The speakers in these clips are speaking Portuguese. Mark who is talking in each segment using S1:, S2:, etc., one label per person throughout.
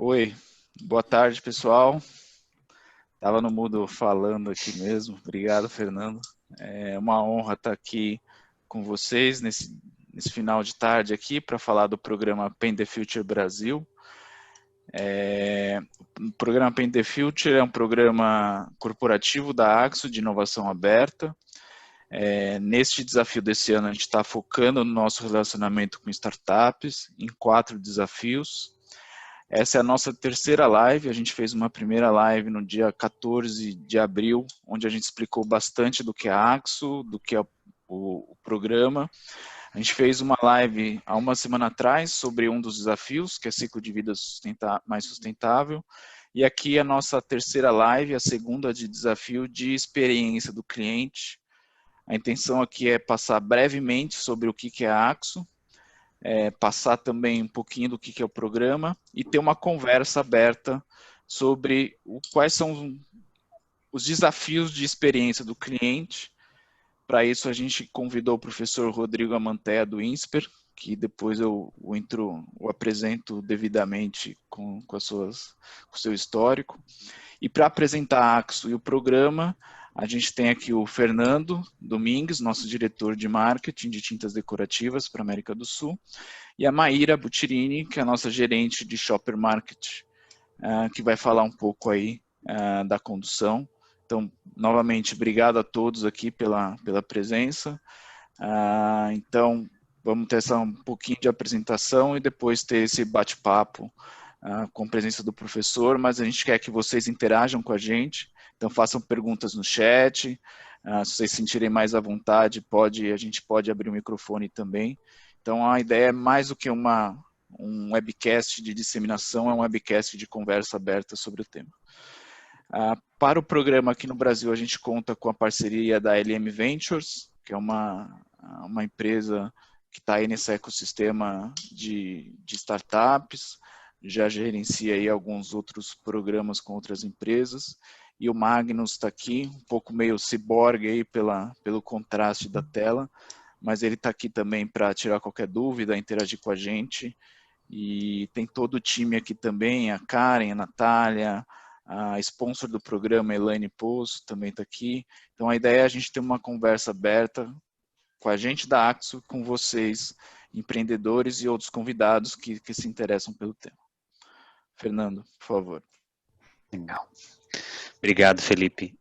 S1: Oi, boa tarde, pessoal. Estava no mudo falando aqui mesmo. Obrigado, Fernando. É uma honra estar aqui com vocês nesse final de tarde aqui para falar do programa Paint the Future Brasil. O programa Paint the Future é um programa corporativo da Axo de inovação aberta. Neste desafio desse ano, a gente está focando no nosso relacionamento com startups em 4 desafios. Essa é a nossa terceira live, a gente fez uma primeira live no dia 14 de abril, onde a gente explicou bastante do que é a Axo, do que é o programa. A gente fez uma live há uma semana atrás sobre um dos desafios, que é ciclo de vida mais sustentável. E aqui a nossa terceira live, a segunda de desafio de experiência do cliente. A intenção aqui é passar brevemente sobre o que é a Axo, passar também um pouquinho do que é o programa e ter uma conversa aberta sobre quais são os desafios de experiência do cliente. Para isso, a gente convidou o professor Rodrigo Amantea, do INSPER, que depois eu apresento devidamente com o seu histórico. E para apresentar a Axo e o programa, a gente tem aqui o Fernando Domingues, nosso diretor de marketing de tintas decorativas para a América do Sul, e a Maíra Butirini, que é a nossa gerente de Shopper Market, que vai falar um pouco aí da condução. Então, novamente, obrigado a todos aqui pela presença. Então, vamos ter um pouquinho de apresentação e depois ter esse bate-papo com a presença do professor, mas a gente quer que vocês interajam com a gente, então façam perguntas no chat, se vocês sentirem mais à vontade, a gente pode abrir o microfone também. Então a ideia é mais do que um webcast de disseminação, é um webcast de conversa aberta sobre o tema. Para o programa aqui no Brasil, a gente conta com a parceria da LM Ventures, que é uma empresa que está aí nesse ecossistema de startups, já gerencia aí alguns outros programas com outras empresas, e o Magnus está aqui, um pouco meio ciborgue aí pelo contraste da tela, mas ele está aqui também para tirar qualquer dúvida, interagir com a gente, e tem todo o time aqui também, a Karen, a Natália, a sponsor do programa, Elaine Poço, também está aqui. Então a ideia é a gente ter uma conversa aberta com a gente da Axo, com vocês, empreendedores e outros convidados que se interessam pelo tema. Fernando, por favor.
S2: Legal. Obrigado, Felipe.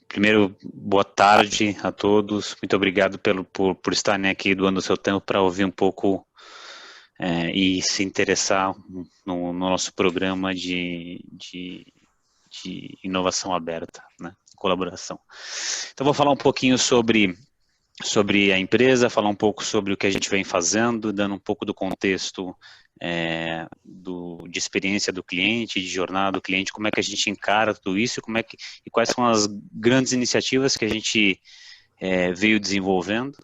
S2: Primeiro, boa tarde a todos. Muito obrigado por estarem aqui doando o seu tempo para ouvir um pouco e se interessar no nosso programa de inovação aberta, né, colaboração. Então, vou falar um pouquinho sobre a empresa, falar um pouco sobre o que a gente vem fazendo, dando um pouco do contexto de experiência do cliente, de jornada do cliente, como é que a gente encara tudo isso, e quais são as grandes iniciativas que a gente veio desenvolvendo,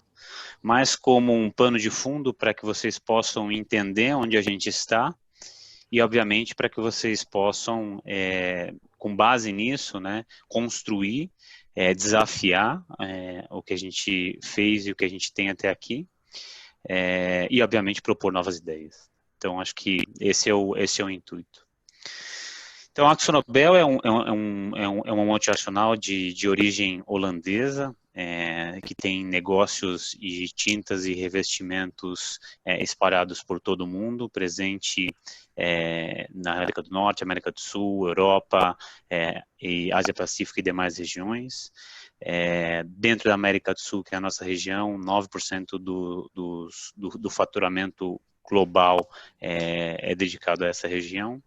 S2: mas como um pano de fundo para que vocês possam entender onde a gente está e, obviamente, para que vocês possam, com base nisso, né, construir, desafiar o que a gente fez e o que a gente tem até aqui, e, obviamente, propor novas ideias. Então, acho que esse é o intuito. Então, a AkzoNobel é uma multinacional de origem holandesa, que tem negócios de tintas e revestimentos espalhados por todo o mundo, presente na América do Norte, América do Sul, Europa, e Ásia-Pacífico e demais regiões. Dentro da América do Sul, que é a nossa região, 9% do faturamento global é dedicado a essa região.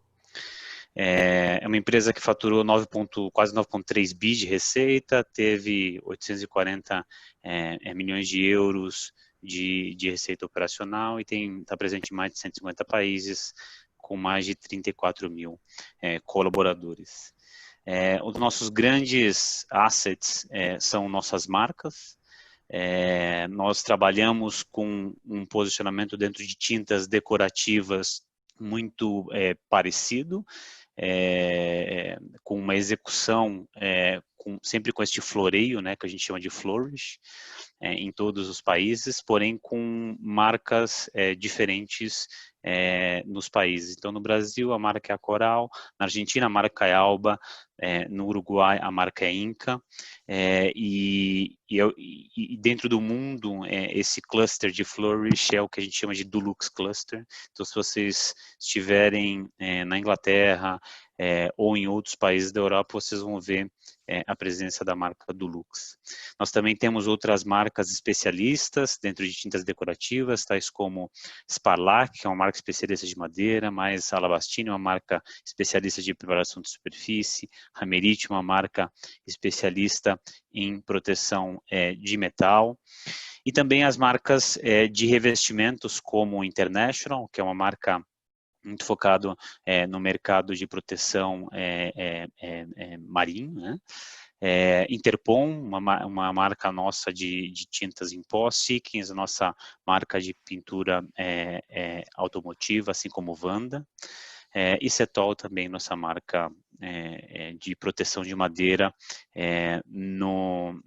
S2: É uma empresa que faturou quase 9,3 bi de receita, teve 840 milhões de euros de receita operacional e está presente em mais de 150 países, com mais de 34 mil colaboradores. Os nossos grandes assets são nossas marcas. Nós trabalhamos com um posicionamento dentro de tintas decorativas muito parecido, com uma execução sempre com este floreio, né, que a gente chama de flourish, em todos os países, porém com marcas diferentes nos países. Então, no Brasil, a marca é a Coral, na Argentina, a marca é Alba, no Uruguai, a marca é Inca, e dentro do mundo, esse cluster de Flourish é o que a gente chama de Dulux Cluster. Então, se vocês estiverem na Inglaterra ou em outros países da Europa, vocês vão ver a presença da marca Dulux. Nós também temos outras marcas especialistas dentro de tintas decorativas, tais como Sparlac, que é uma marca especialista de madeira, mais Alabastine, uma marca especialista de preparação de superfície, Hamerit, uma marca especialista em proteção de metal, e também as marcas de revestimentos como International, que é uma marca muito focado no mercado de proteção marinho, né? Interpon, uma marca nossa de tintas em pó, Sikkens, a nossa marca de pintura automotiva, assim como Wanda, e Setol também, nossa marca de proteção de madeira no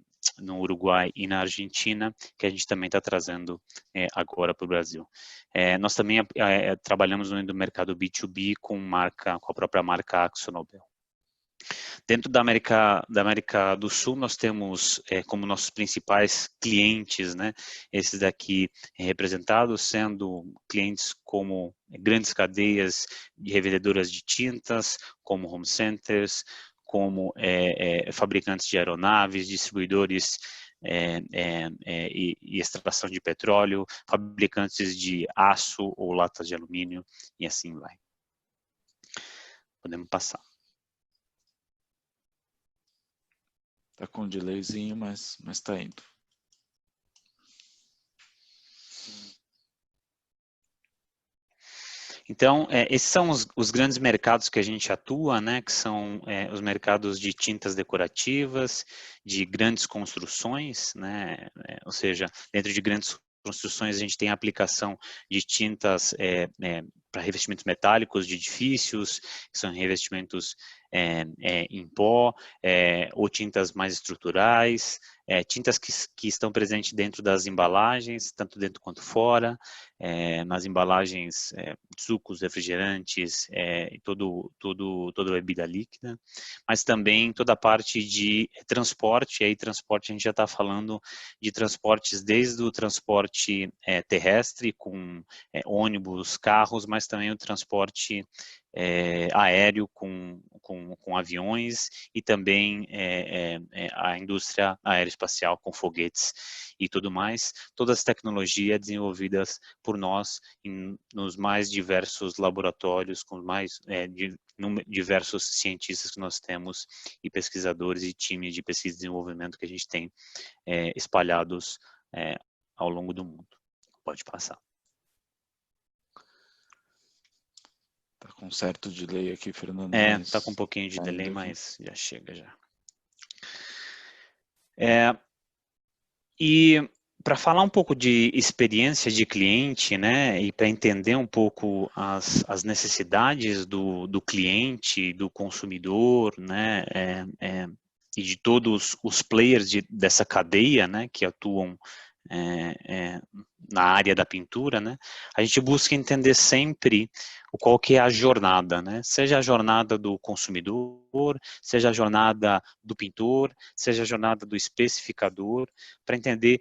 S2: Uruguai e na Argentina, que a gente também está trazendo agora para o Brasil. Nós também trabalhamos no mercado B2B com a própria marca AkzoNobel. Dentro da América do Sul, nós temos como nossos principais clientes, né, esses daqui representados, sendo clientes como grandes cadeias de revendedoras de tintas, como home centers, como fabricantes de aeronaves, distribuidores e extração de petróleo, fabricantes de aço ou latas de alumínio, e assim vai. Podemos passar.
S1: Tá com um delayzinho, mas tá indo.
S2: Então, esses são os grandes mercados que a gente atua, né, que são os mercados de tintas decorativas, de grandes construções, né, ou seja, dentro de grandes construções a gente tem a aplicação de tintas para revestimentos metálicos de edifícios, que são revestimentos em pó, ou tintas mais estruturais, tintas que estão presentes dentro das embalagens, tanto dentro quanto fora, nas embalagens de sucos, refrigerantes, toda bebida líquida, mas também toda a parte de transporte, e aí transporte a gente já está falando de transportes desde o transporte terrestre, com ônibus, carros, mas também o transporte aéreo com aviões e também a indústria aeroespacial com foguetes e tudo mais. Todas as tecnologias desenvolvidas por nós nos mais diversos laboratórios, com mais diversos cientistas que nós temos e pesquisadores e times de pesquisa e desenvolvimento que a gente tem espalhados ao longo do mundo. Pode passar.
S1: Tá com um certo delay aqui, Fernando.
S2: Tá com um pouquinho de delay, mas já chega já. E para falar um pouco de experiência de cliente, né, e para entender um pouco as necessidades do cliente, do consumidor, né, e de todos os players dessa cadeia, né, que atuam na área da pintura, né, a gente busca entender sempre qual que é a jornada, né, seja a jornada do consumidor, seja a jornada do pintor, seja a jornada do especificador, para entender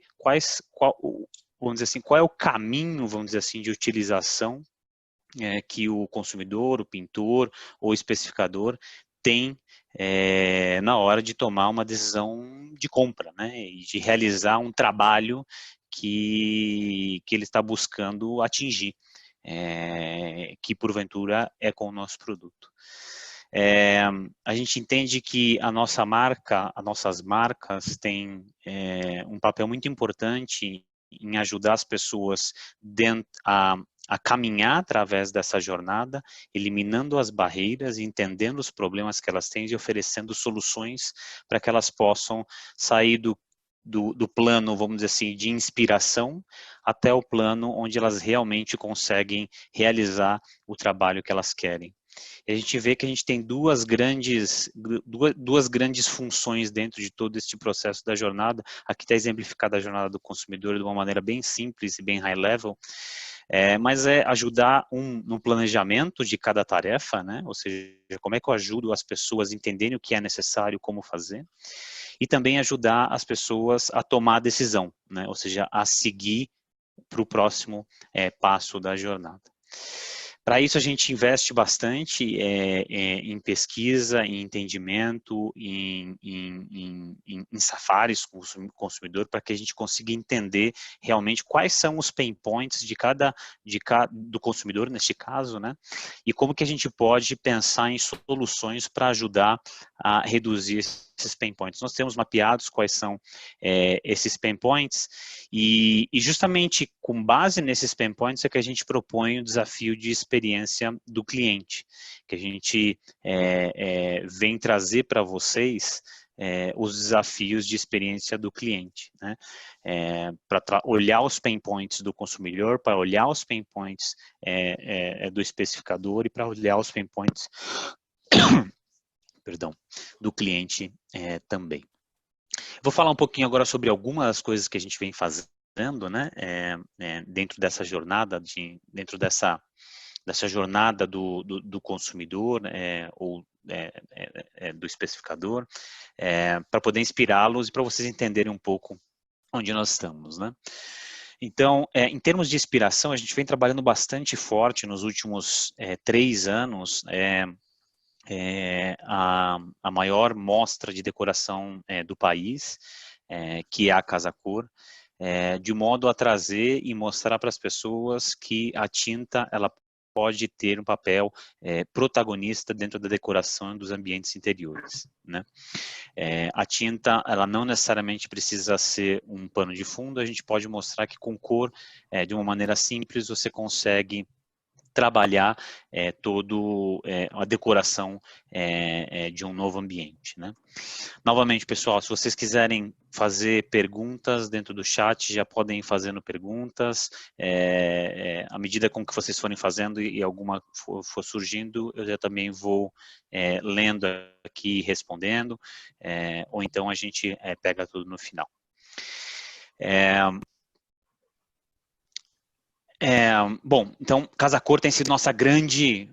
S2: vamos dizer assim, qual é o caminho, vamos dizer assim, de utilização que o consumidor, o pintor ou o especificador tem na hora de tomar uma decisão de compra, né, e de realizar um trabalho que ele está buscando atingir, que porventura é com o nosso produto. A gente entende que a nossa marca, as nossas marcas têm um papel muito importante em ajudar as pessoas a caminhar através dessa jornada, eliminando as barreiras, entendendo os problemas que elas têm e oferecendo soluções para que elas possam sair do plano, vamos dizer assim, de inspiração até o plano onde elas realmente conseguem realizar o trabalho que elas querem. E a gente vê que a gente tem duas grandes funções dentro de todo este processo da jornada. Aqui está exemplificada a jornada do consumidor de uma maneira bem simples e bem high level, mas é ajudar no planejamento de cada tarefa, né? Ou seja, como é que eu ajudo as pessoas a entenderem o que é necessário, como fazer, e também ajudar as pessoas a tomar a decisão, né? Ou seja, a seguir para o próximo passo da jornada. Para isso a gente investe bastante em pesquisa, em entendimento, em safaris com o consumidor, para que a gente consiga entender realmente quais são os pain points do consumidor, neste caso, né? E como que a gente pode pensar em soluções para ajudar a reduzir esses pain points. Nós temos mapeados quais são esses pain points e justamente com base nesses pain points é que a gente propõe o desafio de experiência do cliente, que a gente vem trazer para vocês os desafios de experiência do cliente, né? Para olhar os pain points do consumidor, para olhar os pain points do especificador e para olhar os pain points perdão, do cliente também. Vou falar um pouquinho agora sobre algumas coisas que a gente vem fazendo, né, dentro dessa jornada, dentro dessa jornada do consumidor ou do especificador, para poder inspirá-los e para vocês entenderem um pouco onde nós estamos, né. Então, em termos de inspiração, a gente vem trabalhando bastante forte nos últimos 3 anos, a maior mostra de decoração do país, que é a Casa Cor, de modo a trazer e mostrar para as pessoas que a tinta ela pode ter um papel protagonista dentro da decoração dos ambientes interiores, né? A tinta ela não necessariamente precisa ser um pano de fundo, a gente pode mostrar que com cor, de uma maneira simples, você consegue trabalhar a decoração de um novo ambiente, né? Novamente, pessoal, se vocês quiserem fazer perguntas dentro do chat, já podem ir fazendo perguntas, à medida com que vocês forem fazendo e alguma for surgindo, eu já também vou lendo aqui e respondendo, ou então a gente pega tudo no final. Bom, então, Casa Cor tem sido nossa grande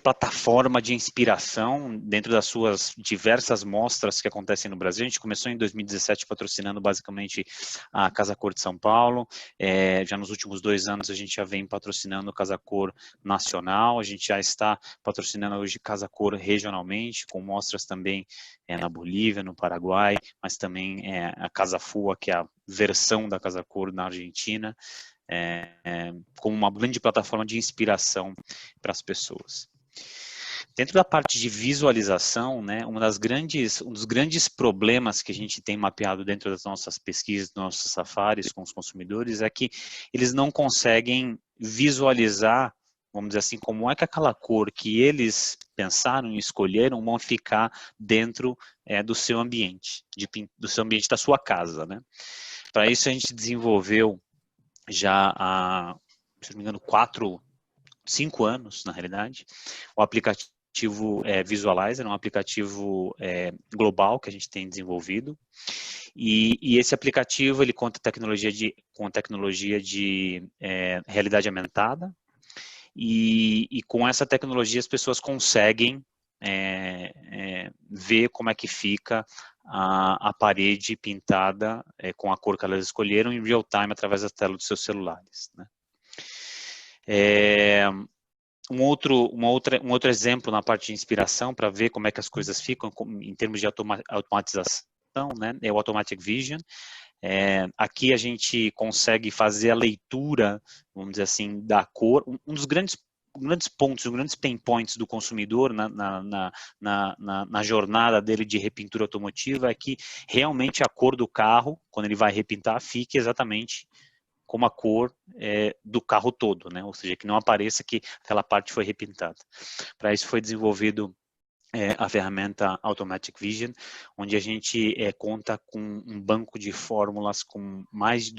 S2: plataforma de inspiração dentro das suas diversas mostras que acontecem no Brasil. A gente começou em 2017 patrocinando basicamente a Casa Cor de São Paulo. Já nos últimos 2 anos a gente já vem patrocinando Casa Cor nacional. A gente já está patrocinando hoje Casa Cor regionalmente, com mostras também na Bolívia, no Paraguai, mas também a Casa Fua, que é a versão da Casa Cor na Argentina, como uma grande plataforma de inspiração para as pessoas. Dentro da parte de visualização, né, um dos grandes problemas que a gente tem mapeado dentro das nossas pesquisas, dos nossos safaris com os consumidores, é que eles não conseguem visualizar, vamos dizer assim, como é que aquela cor que eles pensaram e escolheram vão ficar dentro do seu ambiente, da sua casa, né? Para isso a gente desenvolveu já há, se não me engano, 5 anos, na realidade, o aplicativo Visualizer, um aplicativo global que a gente tem desenvolvido, e esse aplicativo ele conta com tecnologia de realidade aumentada, e com essa tecnologia as pessoas conseguem ver como é que fica a parede pintada com a cor que elas escolheram em real time através da tela dos seus celulares, né? Um outro exemplo na parte de inspiração para ver como é que as coisas ficam em termos de automatização, né, é o Automatic Vision. Aqui a gente consegue fazer a leitura, vamos dizer assim, da cor. Um dos grandes pontos, grandes pain points do consumidor na jornada dele de repintura automotiva é que realmente a cor do carro, quando ele vai repintar, fique exatamente como a cor do carro todo, né? Ou seja, que não apareça que aquela parte foi repintada. Para isso foi desenvolvido a ferramenta Automatic Vision, onde a gente conta com um banco de fórmulas com mais de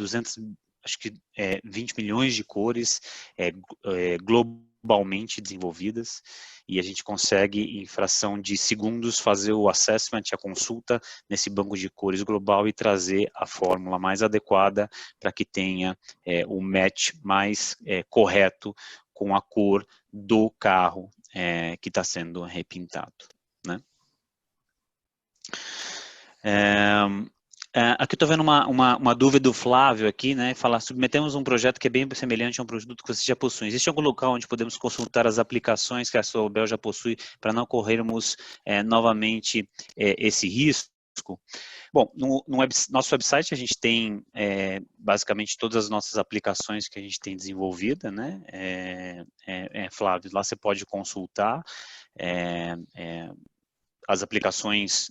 S2: 20 milhões de cores, global globalmente desenvolvidas, e a gente consegue, em fração de segundos, fazer o assessment, a consulta nesse banco de cores global e trazer a fórmula mais adequada para que tenha o match mais correto com a cor do carro que está sendo repintado, né? Aqui estou vendo uma dúvida do Flávio aqui, né? Fala, submetemos um projeto que é bem semelhante a um produto que você já possui. Existe algum local onde podemos consultar as aplicações que a Solbel já possui para não corrermos novamente esse risco? Bom, no nosso website a gente tem basicamente todas as nossas aplicações que a gente tem desenvolvida, né? Flávio, lá você pode consultar as aplicações,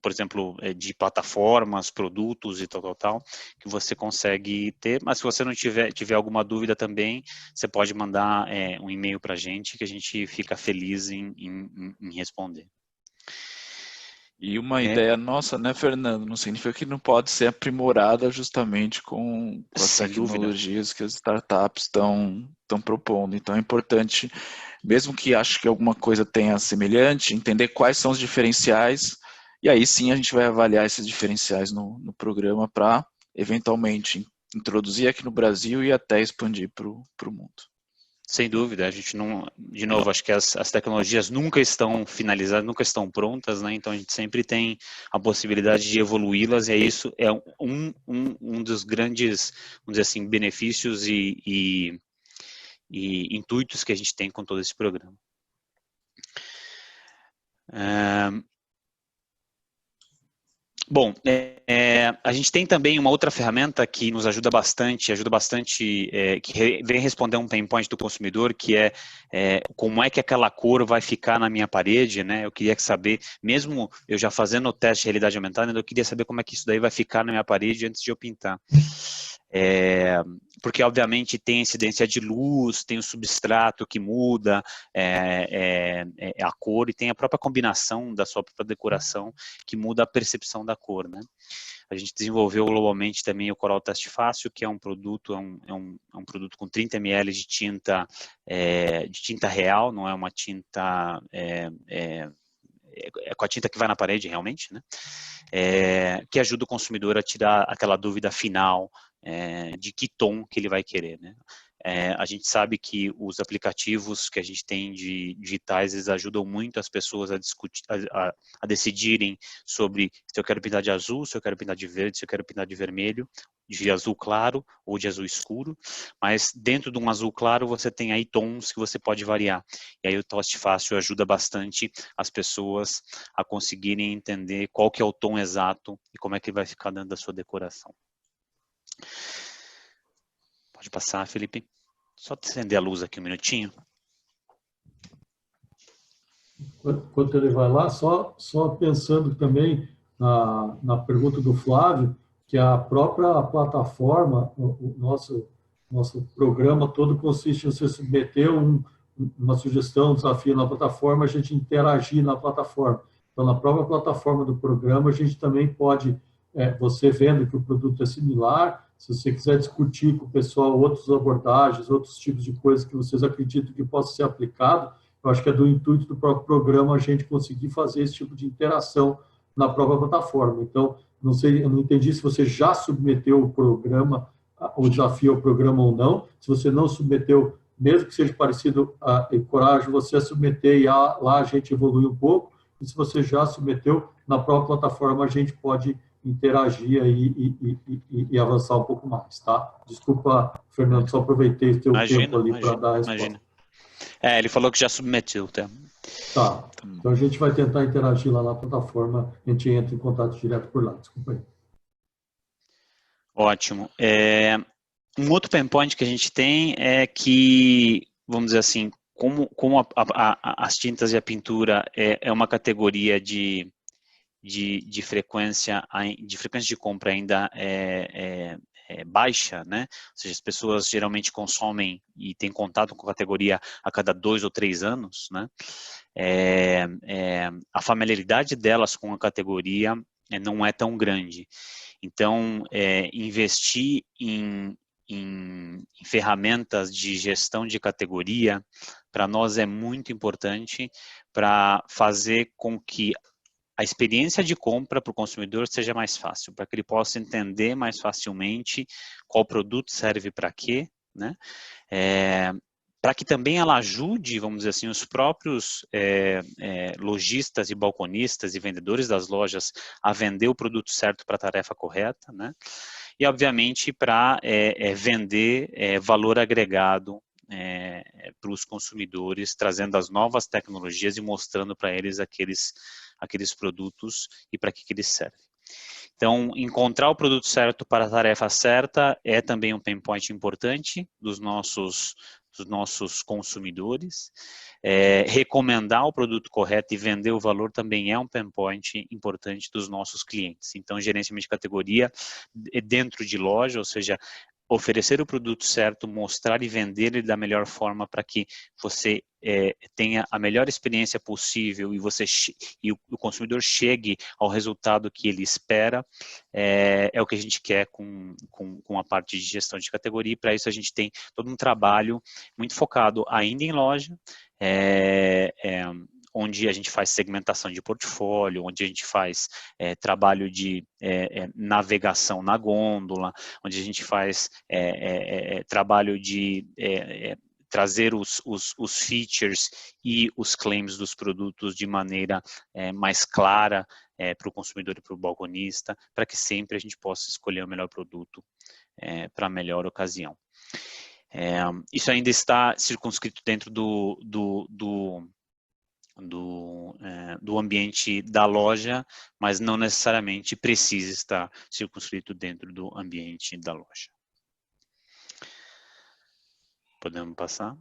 S2: por exemplo, de plataformas, produtos e tal, que você consegue ter, mas se você não tiver alguma dúvida também, você pode mandar um e-mail para a gente, que a gente fica feliz em responder.
S1: E uma ideia nossa, né, Fernando, não significa que não pode ser aprimorada justamente com as tecnologias que as startups estão propondo. Então é importante, mesmo que ache que alguma coisa tenha semelhante, entender quais são os diferenciais, e aí sim a gente vai avaliar esses diferenciais no programa para, eventualmente, introduzir aqui no Brasil e até expandir para o mundo.
S2: Sem dúvida, a gente não, de novo, acho que as tecnologias nunca estão finalizadas, nunca estão prontas, né? Então a gente sempre tem a possibilidade de evoluí-las, e isso é um dos grandes, vamos dizer assim, benefícios e intuitos que a gente tem com todo esse programa. Bom, a gente tem também uma outra ferramenta que nos ajuda bastante, que vem responder um pain point do consumidor, que é como é que aquela cor vai ficar na minha parede, né? Eu queria saber, mesmo eu já fazendo o teste de realidade aumentada, eu queria saber como é que isso daí vai ficar na minha parede antes de eu pintar. Porque obviamente tem incidência de luz, tem o substrato que muda a cor, e tem a própria combinação da sua própria decoração que muda a percepção da cor, né? A gente desenvolveu globalmente também o Coral Teste Fácil, que é um produto, um produto com 30 ml de tinta real, não é uma tinta com a tinta que vai na parede realmente, né? Que ajuda o consumidor a tirar aquela dúvida final de que tom que ele vai querer, né? A gente sabe que os aplicativos que a gente tem de digitais, eles ajudam muito as pessoas a discutir, a decidirem sobre se eu quero pintar de azul, se eu quero pintar de verde, se eu quero pintar de vermelho, de azul claro ou de azul escuro, mas dentro de um azul claro você tem aí tons que você pode variar, e aí o Teste Fácil ajuda bastante as pessoas a conseguirem entender qual que é o tom exato e como é que vai ficar dentro da sua decoração. Pode passar, Felipe. Só acender a luz aqui um minutinho.
S3: Enquanto ele vai lá, só pensando também na pergunta do Flávio, que a própria plataforma, o nosso programa todo consiste em você submeter uma sugestão, um desafio na plataforma, a gente interagir na plataforma. Então, na própria plataforma do programa, a gente também pode, você vendo que o produto é similar, se você quiser discutir com o pessoal outras abordagens, outros tipos de coisas que vocês acreditam que possa ser aplicado, eu acho que é do intuito do próprio programa a gente conseguir fazer esse tipo de interação na própria plataforma. Então, não sei, eu não entendi se você já submeteu o programa, o desafio ao programa ou não. Se você não submeteu, mesmo que seja parecido, encorajo você a submeter e lá a gente evolui um pouco. E se você já submeteu, na própria plataforma a gente pode interagir aí e avançar um pouco mais, tá? Desculpa, Fernando, só aproveitei o teu tempo ali para dar a resposta.
S2: Imagina. Ele falou que já submeteu, tá?
S3: Tá. Então a gente vai tentar interagir lá na plataforma, a gente entra em contato direto por lá. Desculpa aí.
S2: Ótimo. Um outro pain point que a gente tem é que, vamos dizer assim, como as tintas e a pintura é uma categoria de frequência de compra ainda baixa, né? Ou seja, as pessoas geralmente consomem e têm contato com a categoria a cada 2 ou 3 anos, né? A familiaridade delas com a categoria não é tão grande. Então, investir em ferramentas de gestão de categoria para nós é muito importante para fazer com que a experiência de compra para o consumidor seja mais fácil, para que ele possa entender mais facilmente qual produto serve para quê, né? Para que também ela ajude, vamos dizer assim, os próprios lojistas e balconistas e vendedores das lojas a vender o produto certo para a tarefa correta, né? E, obviamente, para vender valor agregado para os consumidores, trazendo as novas tecnologias e mostrando para eles aqueles produtos e para que eles servem. Então, encontrar o produto certo para a tarefa certa é também um pain point importante dos nossos consumidores. Recomendar o produto correto e vender o valor também é um pain point importante dos nossos clientes. Então, gerenciamento de categoria dentro de loja, ou seja, oferecer o produto certo, mostrar e vender ele da melhor forma para que você tenha a melhor experiência possível e o consumidor chegue ao resultado que ele espera, é o que a gente quer com a parte de gestão de categoria, e para isso a gente tem todo um trabalho muito focado ainda em loja, onde a gente faz segmentação de portfólio, onde a gente faz trabalho de navegação na gôndola, onde a gente faz trabalho de trazer os features e os claims dos produtos de maneira mais clara para o consumidor e para o balconista, para que sempre a gente possa escolher o melhor produto para a melhor ocasião. Isso ainda está circunscrito dentro do ambiente da loja, mas não necessariamente precisa estar circunscrito dentro do ambiente da loja. Podemos passar?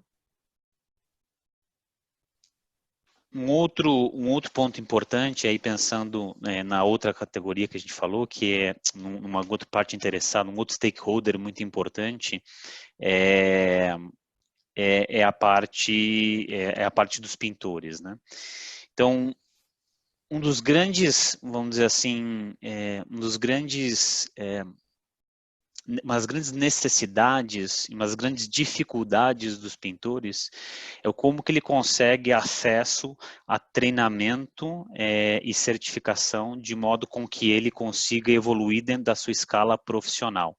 S2: Um outro ponto importante, aí pensando na outra categoria que a gente falou, que é numa outra parte interessada, um outro stakeholder muito importante, é a parte dos pintores, né? Então, umas grandes necessidades e umas grandes dificuldades dos pintores é como que ele consegue acesso a treinamento e certificação de modo com que ele consiga evoluir dentro da sua escala profissional.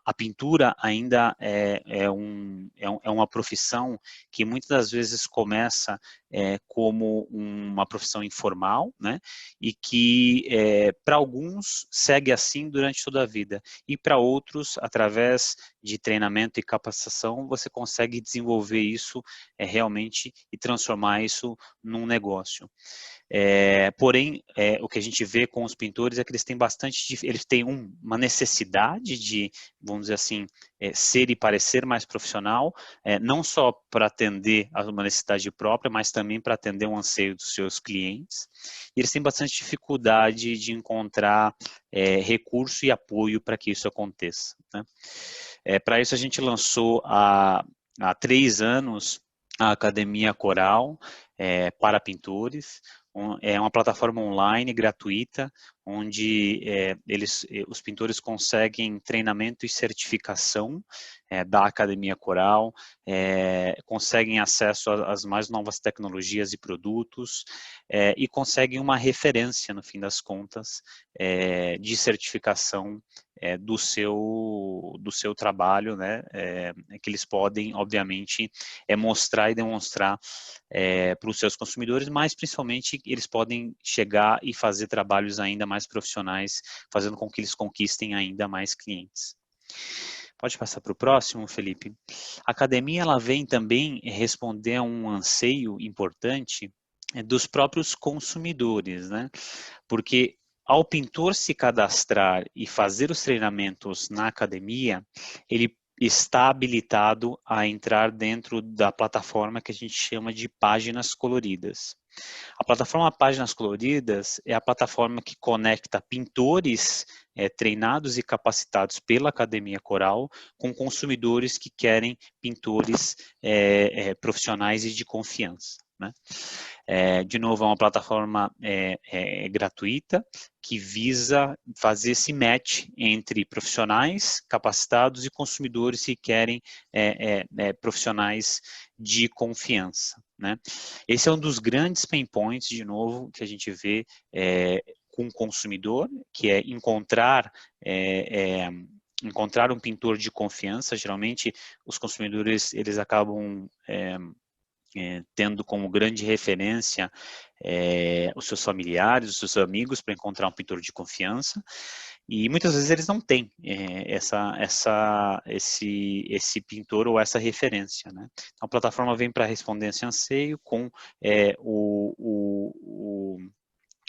S2: A pintura ainda é uma profissão que muitas das vezes começa como uma profissão informal, né? E que para alguns segue assim durante toda a vida, e para outros, através de treinamento e capacitação, você consegue desenvolver isso realmente e transformar isso num negócio. Porém, o que a gente vê com os pintores é que eles têm uma necessidade de, vamos dizer assim, ser e parecer mais profissional, não só para atender a uma necessidade própria, mas também para atender um anseio dos seus clientes. E eles têm bastante dificuldade de encontrar recurso e apoio para que isso aconteça, né? Para isso a gente lançou há 3 anos a Academia Coral para pintores. É uma plataforma online gratuita, onde os pintores conseguem treinamento e certificação da Academia Coral, conseguem acesso às mais novas tecnologias e produtos, e conseguem uma referência, no fim das contas, de certificação do seu trabalho, né, que eles podem, obviamente, mostrar e demonstrar para os seus consumidores, mas principalmente eles podem chegar e fazer trabalhos ainda mais profissionais, fazendo com que eles conquistem ainda mais clientes. Pode passar para o próximo, Felipe. A academia ela vem também responder a um anseio importante dos próprios consumidores, né? Porque ao pintor se cadastrar e fazer os treinamentos na academia, ele está habilitado a entrar dentro da plataforma que a gente chama de Páginas Coloridas. A plataforma Páginas Coloridas é a plataforma que conecta pintores treinados e capacitados pela Academia Coral com consumidores que querem pintores profissionais e de confiança, né? De novo, é uma plataforma gratuita que visa fazer esse match entre profissionais capacitados e consumidores que querem profissionais de confiança, né? Esse é um dos grandes pain points, de novo, que a gente vê com o consumidor, que é encontrar um pintor de confiança. Geralmente, os consumidores, eles acabam tendo como grande referência os seus familiares, os seus amigos, para encontrar um pintor de confiança, e muitas vezes eles não têm esse pintor ou essa referência, né? Então, a plataforma vem para responder esse anseio com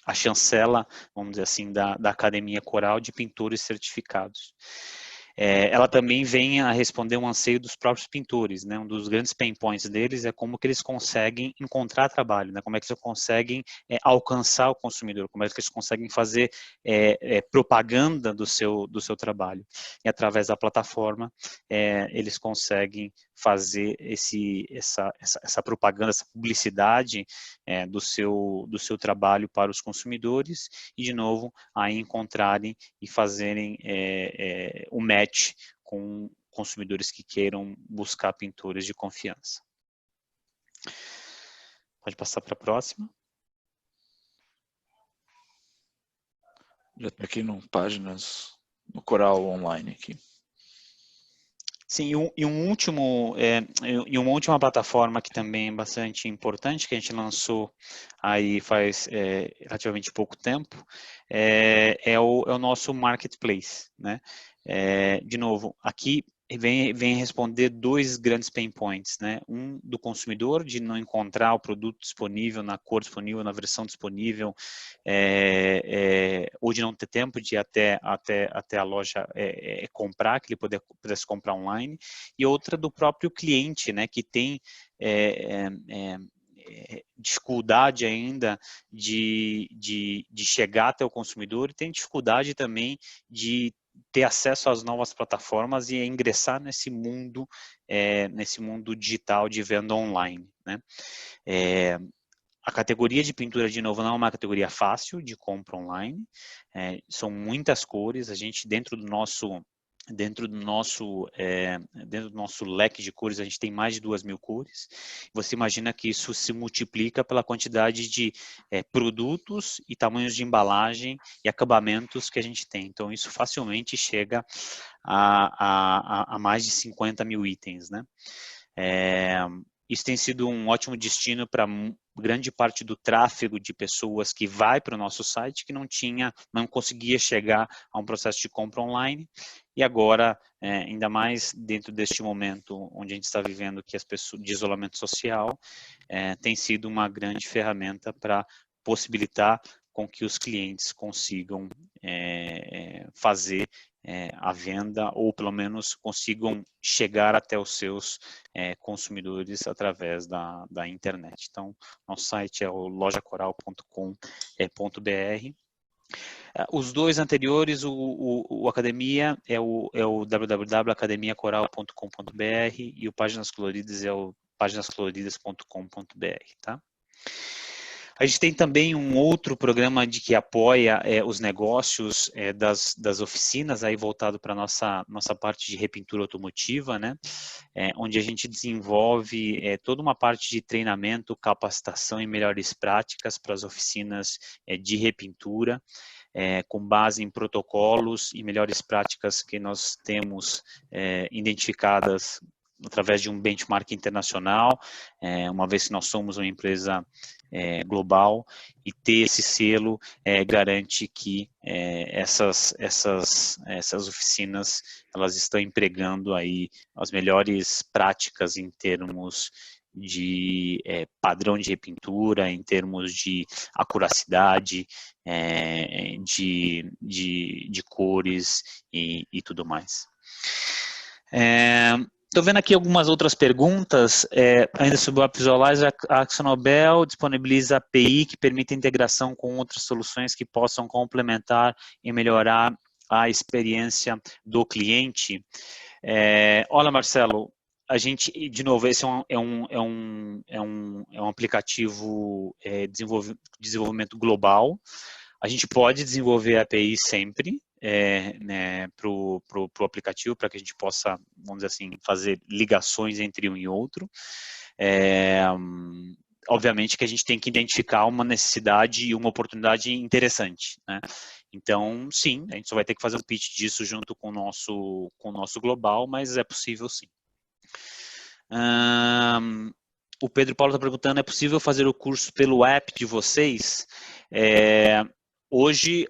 S2: a chancela, vamos dizer assim, da Academia Coral de Pintores Certificados. Ela também vem a responder um anseio dos próprios pintores, né? Um dos grandes pain points deles é como que eles conseguem encontrar trabalho, né? Como é que eles conseguem alcançar o consumidor, como é que eles conseguem fazer propaganda do seu trabalho. E através da plataforma, eles conseguem fazer essa propaganda, essa publicidade do seu trabalho para os consumidores e, de novo, aí encontrarem e fazerem o match com consumidores que queiram buscar pintores de confiança. Pode passar para a próxima.
S1: Já está aqui no Páginas, no Coral Online aqui.
S2: Sim, e uma última plataforma que também é bastante importante, que a gente lançou aí faz relativamente pouco tempo, é o nosso Marketplace, né? De novo, aqui vem responder dois grandes pain points, né? Um do consumidor, de não encontrar o produto disponível, na cor disponível, na versão disponível, ou de não ter tempo de ir até a loja comprar, que ele pudesse comprar online, e outra do próprio cliente, né? Que tem dificuldade ainda de chegar até o consumidor e tem dificuldade também de ter acesso às novas plataformas e ingressar nesse mundo digital de venda online, né? A categoria de pintura, de novo, não é uma categoria fácil de compra online, são muitas cores. A gente, dentro do nosso leque de cores, a gente tem mais de 2.000 cores. Você imagina que isso se multiplica pela quantidade de produtos e tamanhos de embalagem e acabamentos que a gente tem. Então, isso facilmente chega a mais de 50.000 itens, né? Isso tem sido um ótimo destino para grande parte do tráfego de pessoas que vai para o nosso site, que não conseguia chegar a um processo de compra online, e agora, ainda mais dentro deste momento onde a gente está vivendo, que as pessoas de isolamento social, tem sido uma grande ferramenta para possibilitar com que os clientes consigam fazer a venda, ou pelo menos consigam chegar até os seus consumidores através da internet. Então, nosso site é o lojacoral.com.br. Os dois anteriores, o Academia é o www.academiacoral.com.br e o Páginas Coloridas é o páginascoloridas.com.br, tá? A gente tem também um outro programa que apoia os negócios das oficinas, aí voltado para a nossa parte de repintura automotiva, né? Onde a gente desenvolve toda uma parte de treinamento, capacitação e melhores práticas para as oficinas de repintura, com base em protocolos e melhores práticas que nós temos identificadas através de um benchmark internacional, uma vez que nós somos uma empresa global, e ter esse selo garante que essas oficinas, elas estão empregando aí as melhores práticas em termos de padrão de repintura, em termos de acuracidade, de cores e tudo mais. Estou vendo aqui algumas outras perguntas, ainda sobre o App Visualize. A AkzoNobel disponibiliza API que permite integração com outras soluções que possam complementar e melhorar a experiência do cliente. Olha, Marcelo, a gente, de novo, esse é uma aplicativo desenvolvimento global. A gente pode desenvolver API sempre, né, para o aplicativo, para que a gente possa, vamos dizer assim, fazer ligações entre um e outro. Obviamente que a gente tem que identificar uma necessidade e uma oportunidade interessante, né? Então, sim, a gente só vai ter que fazer um pitch disso junto com o nosso global, mas é possível sim. O Pedro Paulo está perguntando, é possível fazer o curso pelo app de vocês? Hoje,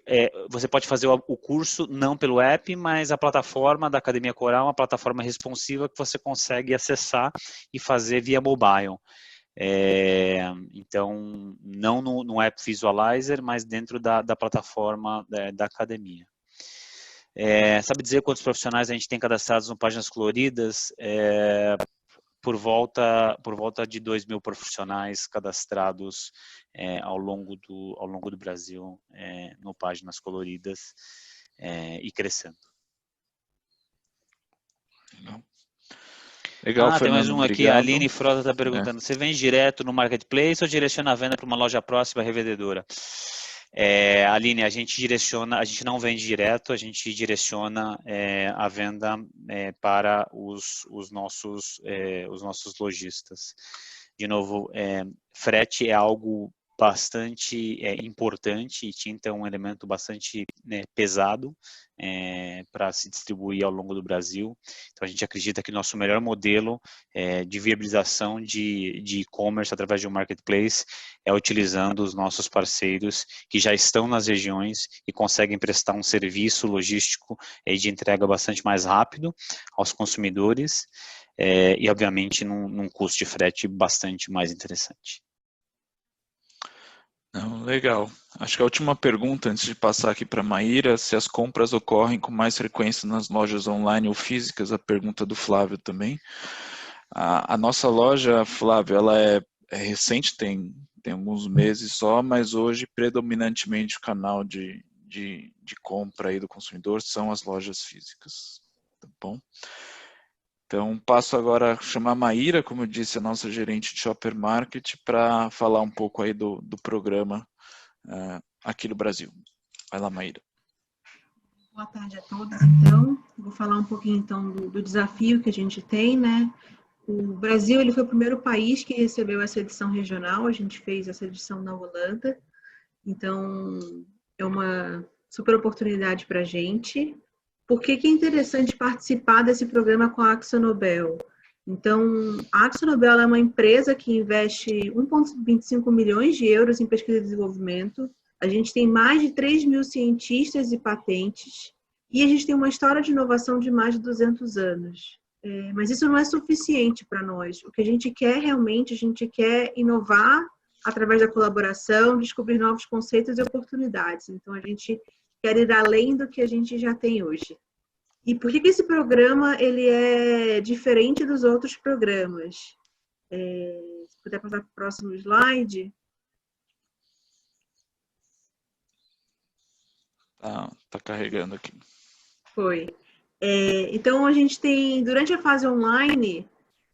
S2: você pode fazer o curso não pelo app, mas a plataforma da Academia Coral é uma plataforma responsiva que você consegue acessar e fazer via mobile. Então, não no App Visualizer, mas dentro da plataforma da Academia. Sabe dizer quantos profissionais a gente tem cadastrados no Páginas Coloridas? Por volta de 2.000 profissionais cadastrados ao longo do Brasil no Páginas Coloridas e crescendo.
S1: Legal,
S2: tem mais
S1: Fernando,
S2: um aqui,
S1: obrigado.
S2: a Aline Frota está perguntando, você vende direto no Marketplace ou direciona a venda para uma loja próxima revendedora? Aline, a gente não vende direto, a gente direciona a venda para os nossos lojistas. De novo, frete é algo bastante importante, e tinta é um elemento bastante pesado para se distribuir ao longo do Brasil. Então, a gente acredita que nosso melhor modelo de viabilização de e-commerce através de um marketplace é utilizando os nossos parceiros que já estão nas regiões e conseguem prestar um serviço logístico de entrega bastante mais rápido aos consumidores e, obviamente, num custo de frete bastante mais interessante.
S1: Não, legal. Acho que a última pergunta, antes de passar aqui para a Maíra, se as compras ocorrem com mais frequência nas lojas online ou físicas, a pergunta do Flávio também. A nossa loja, Flávio, ela é recente, tem alguns meses só, mas hoje predominantemente o canal de compra aí do consumidor são as lojas físicas, tá bom? Então, passo agora a chamar a Maíra, como eu disse, a nossa gerente de Shopper Market, para falar um pouco aí do programa aqui no Brasil. Vai lá, Maíra.
S4: Boa tarde a todos, então. Vou falar um pouquinho, então, do desafio que a gente tem, né? O Brasil, ele foi o primeiro país que recebeu essa edição regional, a gente fez essa edição na Holanda. Então, é uma super oportunidade para a gente. Por que é interessante participar desse programa com a AkzoNobel? Então, a AkzoNobel é uma empresa que investe 1,25 milhões de euros em pesquisa e desenvolvimento. A gente tem mais de 3.000 cientistas e patentes. E a gente tem uma história de inovação de mais de 200 anos. Mas isso não é suficiente para nós. O que a gente quer realmente, a gente quer inovar através da colaboração, descobrir novos conceitos e oportunidades. Então, a gente quer ir além do que a gente já tem hoje. E por que esse programa ele é diferente dos outros programas? Se puder passar para o próximo slide.
S1: Tá carregando aqui.
S4: Foi. Então, a gente tem, durante a fase online,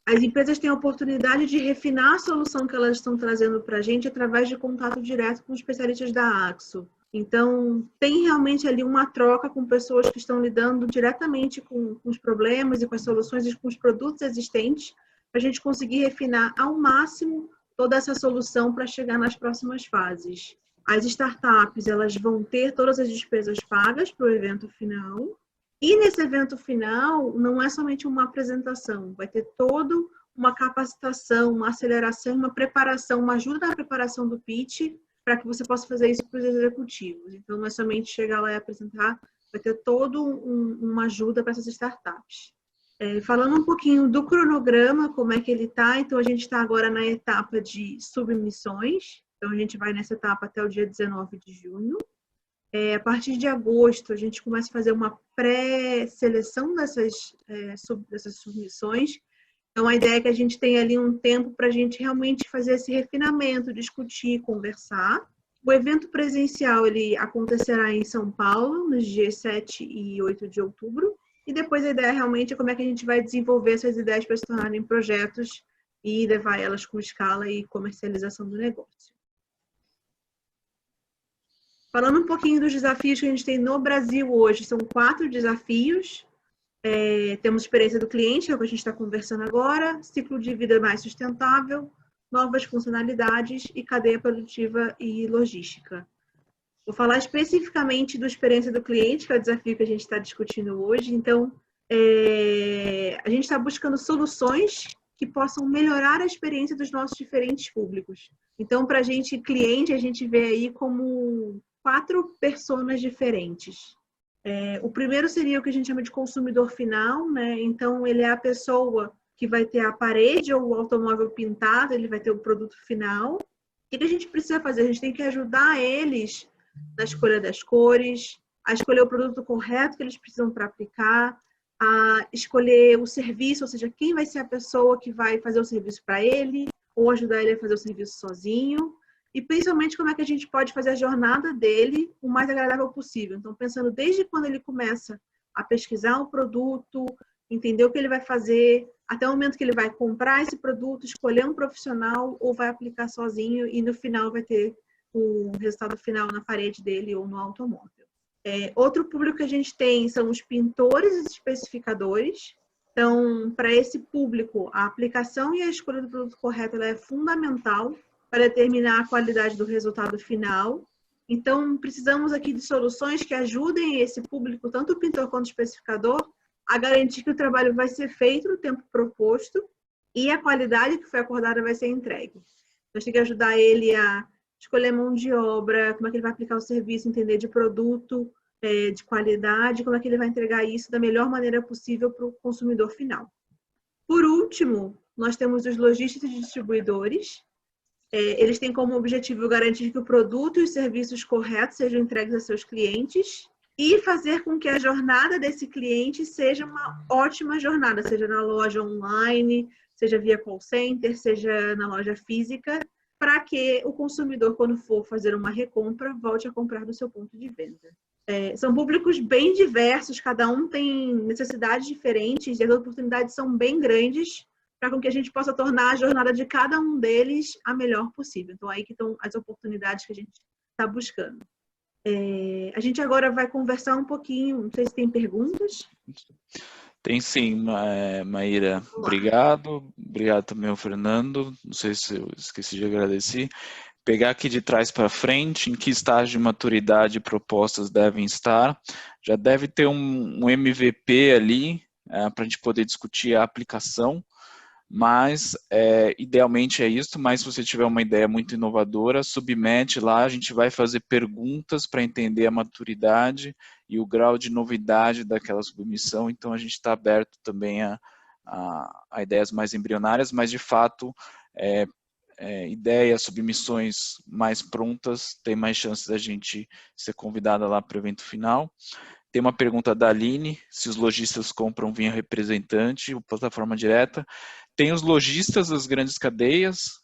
S4: as empresas têm a oportunidade de refinar a solução que elas estão trazendo para a gente através de contato direto com especialistas da Akzo. Então, tem realmente ali uma troca com pessoas que estão lidando diretamente com os problemas e com as soluções e com os produtos existentes, para a gente conseguir refinar ao máximo toda essa solução para chegar nas próximas fases. As startups, elas vão ter todas as despesas pagas para o evento final. E nesse evento final, não é somente uma apresentação, vai ter toda uma capacitação, uma aceleração, uma preparação, uma ajuda na preparação do pitch, para que você possa fazer isso para os executivos. Então, não é somente chegar lá e apresentar, vai ter toda uma ajuda para essas startups. Falando um pouquinho do cronograma, como é que ele está, então a gente está agora na etapa de submissões, então a gente vai nessa etapa até o dia 19 de junho. A partir de agosto, a gente começa a fazer uma pré-seleção dessas submissões. Então, a ideia é que a gente tenha ali um tempo para a gente realmente fazer esse refinamento, discutir, conversar. O evento presencial ele acontecerá em São Paulo, nos dias 7 e 8 de outubro. E depois a ideia realmente é como é que a gente vai desenvolver essas ideias para se tornarem projetos e levar elas com escala e comercialização do negócio. Falando um pouquinho dos desafios que a gente tem no Brasil hoje, são 4 desafios. Temos experiência do cliente, que é o que a gente está conversando agora, ciclo de vida mais sustentável, novas funcionalidades e cadeia produtiva e logística. Vou falar especificamente da experiência do cliente, que é o desafio que a gente está discutindo hoje. Então, a gente está buscando soluções que possam melhorar a experiência dos nossos diferentes públicos. Então, para a gente, cliente, a gente vê aí como 4 personas diferentes. O primeiro seria o que a gente chama de consumidor final, né? Então, ele é a pessoa que vai ter a parede ou o automóvel pintado, ele vai ter o produto final. O que a gente precisa fazer? A gente tem que ajudar eles na escolha das cores, a escolher o produto correto que eles precisam para aplicar, a escolher o serviço, ou seja, quem vai ser a pessoa que vai fazer o serviço para ele, ou ajudar ele a fazer o serviço sozinho, e principalmente como é que a gente pode fazer a jornada dele o mais agradável possível. Então, pensando desde quando ele começa a pesquisar o produto, entender o que ele vai fazer, até o momento que ele vai comprar esse produto, escolher um profissional ou vai aplicar sozinho e no final vai ter o resultado final na parede dele ou no automóvel. Outro público que a gente tem são os pintores e especificadores. Então, para esse público, a aplicação e a escolha do produto correto ela é fundamental para determinar a qualidade do resultado final. Então, precisamos aqui de soluções que ajudem esse público, tanto o pintor quanto o especificador, a garantir que o trabalho vai ser feito no tempo proposto e a qualidade que foi acordada vai ser entregue. Então, a gente tem que ajudar ele a escolher mão de obra, como é que ele vai aplicar o serviço, entender de produto, de qualidade, como é que ele vai entregar isso da melhor maneira possível para o consumidor final. Por último, nós temos os lojistas e distribuidores. Eles têm como objetivo garantir que o produto e os serviços corretos sejam entregues a seus clientes e fazer com que a jornada desse cliente seja uma ótima jornada, seja na loja online, seja via call center, seja na loja física, para que o consumidor, quando for fazer uma recompra, volte a comprar do seu ponto de venda. São públicos bem diversos, cada um tem necessidades diferentes e as oportunidades são bem grandes para com que a gente possa tornar a jornada de cada um deles a melhor possível. Então, aí que estão as oportunidades que a gente está buscando. A gente agora vai conversar um pouquinho, não sei se tem perguntas.
S1: Tem sim, Maíra. Obrigado. Obrigado também ao Fernando. Não sei se eu esqueci de agradecer. Pegar aqui de trás para frente, em que estágio de maturidade propostas devem estar. Já deve ter um MVP ali para a gente poder discutir a aplicação. Mas, idealmente é isso, mas se você tiver uma ideia muito inovadora, submete lá, a gente vai fazer perguntas para entender a maturidade e o grau de novidade daquela submissão, então a gente está aberto também a ideias mais embrionárias, mas de fato, ideias, submissões mais prontas, tem mais chances da gente ser convidada lá para o evento final. Tem uma pergunta da Aline, se os lojistas compram via representante ou plataforma direta. Tem os lojistas das grandes cadeias,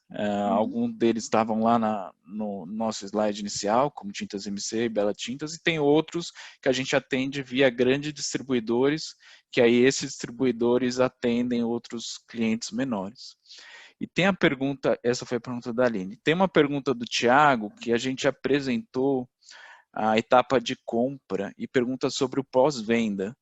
S1: alguns deles estavam lá no nosso slide inicial, como Tintas MC e Bela Tintas, e tem outros que a gente atende via grandes distribuidores, que aí esses distribuidores atendem outros clientes menores. E tem a pergunta, essa foi a pergunta da Aline, tem uma pergunta do Thiago, que a gente apresentou a etapa de compra e pergunta sobre o pós-venda,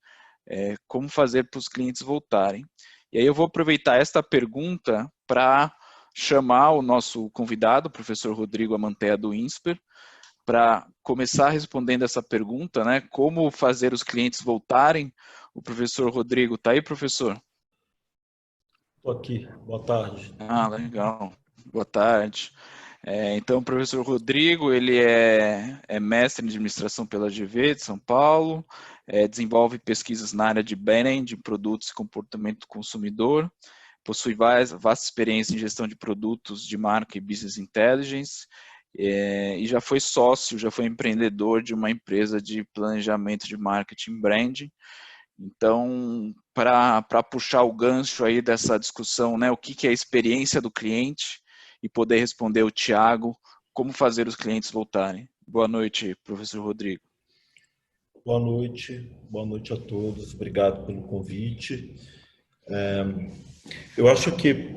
S1: como fazer para os clientes voltarem. E aí eu vou aproveitar esta pergunta para chamar o nosso convidado, o professor Rodrigo Amantea do INSPER, para começar respondendo essa pergunta, né? Como fazer os clientes voltarem? O professor Rodrigo, está aí, professor?
S5: Estou aqui, boa tarde.
S1: Ah, legal, boa tarde. Então, o professor Rodrigo, ele é mestre em administração pela GV de São Paulo, desenvolve pesquisas na área de branding, de produtos e comportamento do consumidor, possui vasta experiência em gestão de produtos de marca e business intelligence, e já foi sócio, já foi empreendedor de uma empresa de planejamento de marketing branding. Então, para puxar o gancho aí dessa discussão, né, o que é a experiência do cliente, e poder responder o Thiago, como fazer os clientes voltarem. Boa noite, professor Rodrigo.
S5: Boa noite a todos, obrigado pelo convite. Eu acho que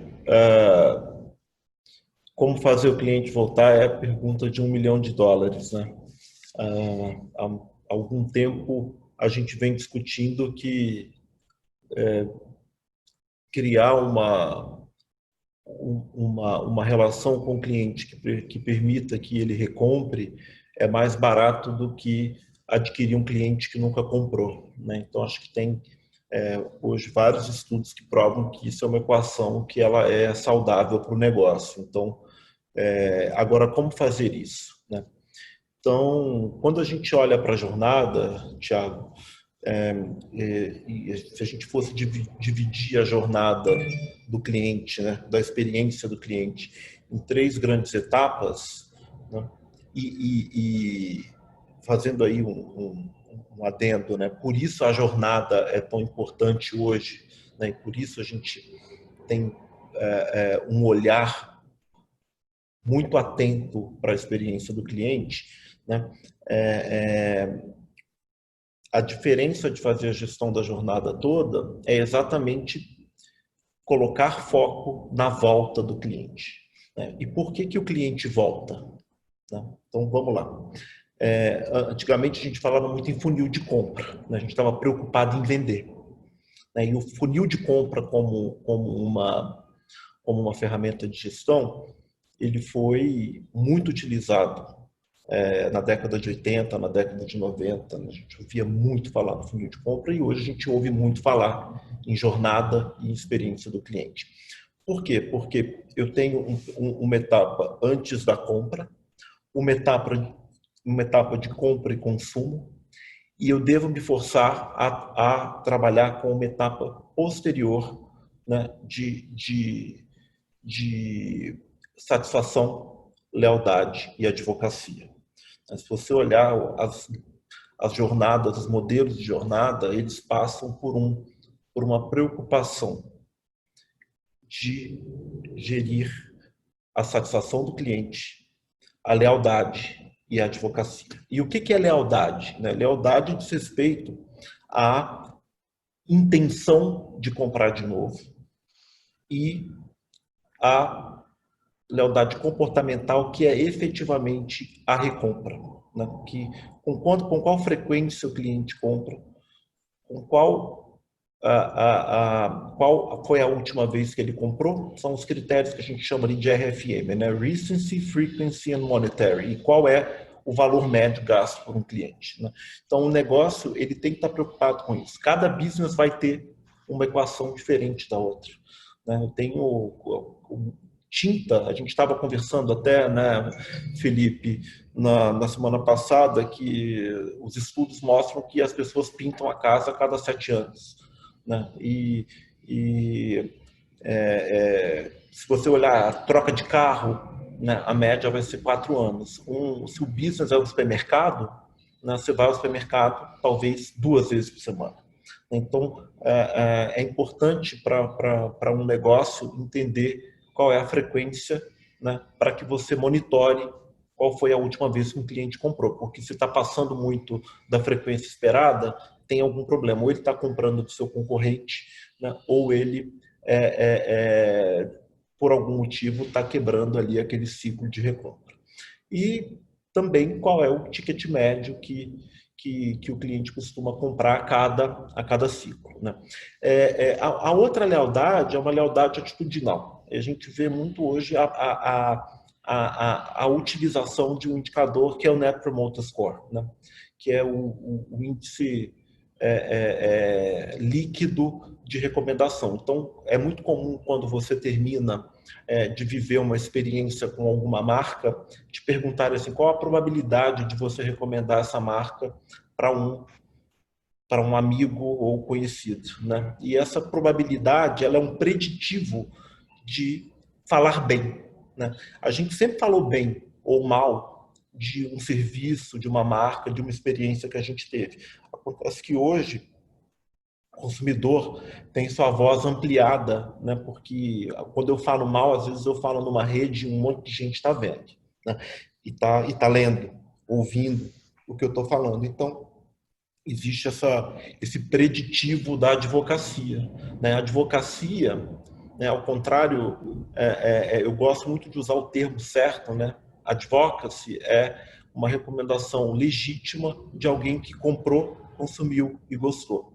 S5: Como fazer o cliente voltar é a pergunta de $1 milhão, né? Há algum tempo a gente vem discutindo que criar uma relação com o cliente que permita que ele recompre é mais barato do que adquirir um cliente que nunca comprou, né? Então, acho que tem hoje vários estudos que provam que isso é uma equação que ela é saudável para o negócio. Então, agora, como fazer isso, né? Então, quando a gente olha para a jornada, Thiago, se a gente fosse dividir a jornada do cliente, né, da experiência do cliente, em 3 grandes etapas, né, e fazendo aí um adendo, né, por isso a jornada é tão importante hoje, né, e por isso a gente tem um olhar muito atento para a experiência do cliente, né, a diferença de fazer a gestão da jornada toda é exatamente colocar foco na volta do cliente, né? E por que o cliente volta, né? Então, vamos lá. Antigamente, a gente falava muito em funil de compra, né? A gente estava preocupado em vender, né? E o funil de compra como uma ferramenta de gestão, ele foi muito utilizado na década de 80, na década de 90, a gente ouvia muito falar no funil de compra e hoje a gente ouve muito falar em jornada e experiência do cliente. Por quê? Porque eu tenho uma etapa antes da compra, uma etapa de compra e consumo, e eu devo me forçar a trabalhar com uma etapa posterior, né, de satisfação, lealdade e advocacia. Se você olhar as jornadas, os modelos de jornada, eles passam por uma preocupação de gerir a satisfação do cliente, a lealdade e a advocacia. E o que é lealdade? Lealdade diz respeito à intenção de comprar de novo e a lealdade comportamental, que é efetivamente a recompra, né? Com qual frequência o cliente compra, com qual foi a última vez que ele comprou, são os critérios que a gente chama de RFM, né? Recency, Frequency and Monetary, e qual é o valor médio gasto por um cliente, né? Então, o negócio ele tem que estar preocupado com isso. Cada business vai ter uma equação diferente da outra, né? Eu tenho tinta, a gente estava conversando até, né, Felipe, na semana passada, que os estudos mostram que as pessoas pintam a casa a cada 7 anos, né? Se você olhar a troca de carro, né, a média vai ser 4 anos. Se o business é o supermercado, né, você vai ao supermercado talvez 2 vezes por semana. Então, é importante para um negócio entender qual é a frequência, né, para que você monitore qual foi a última vez que um cliente comprou. Porque se está passando muito da frequência esperada, tem algum problema. Ou ele está comprando do seu concorrente, né, ou ele, por algum motivo, está quebrando ali aquele ciclo de recompra. E também qual é o ticket médio que o cliente costuma comprar a cada ciclo, né? A outra lealdade é uma lealdade atitudinal. A gente vê muito hoje a utilização de um indicador que é o Net Promoter Score, né? Que é o índice líquido de recomendação. Então, é muito comum quando você termina de viver uma experiência com alguma marca, te perguntar assim, qual a probabilidade de você recomendar essa marca para um amigo ou conhecido, né? E essa probabilidade, ela é um preditivo de falar bem, né? A gente sempre falou bem ou mal de um serviço, de uma marca, de uma experiência que a gente teve. Acontece que hoje o consumidor tem sua voz ampliada, né? Porque quando eu falo mal, às vezes eu falo numa rede e um monte de gente está vendo, né? E tá lendo, ouvindo o que eu estou falando. Então, existe esse preditivo da advocacia, né? A advocacia, né? Ao contrário, eu gosto muito de usar o termo certo, né? Advocacy é uma recomendação legítima de alguém que comprou, consumiu e gostou.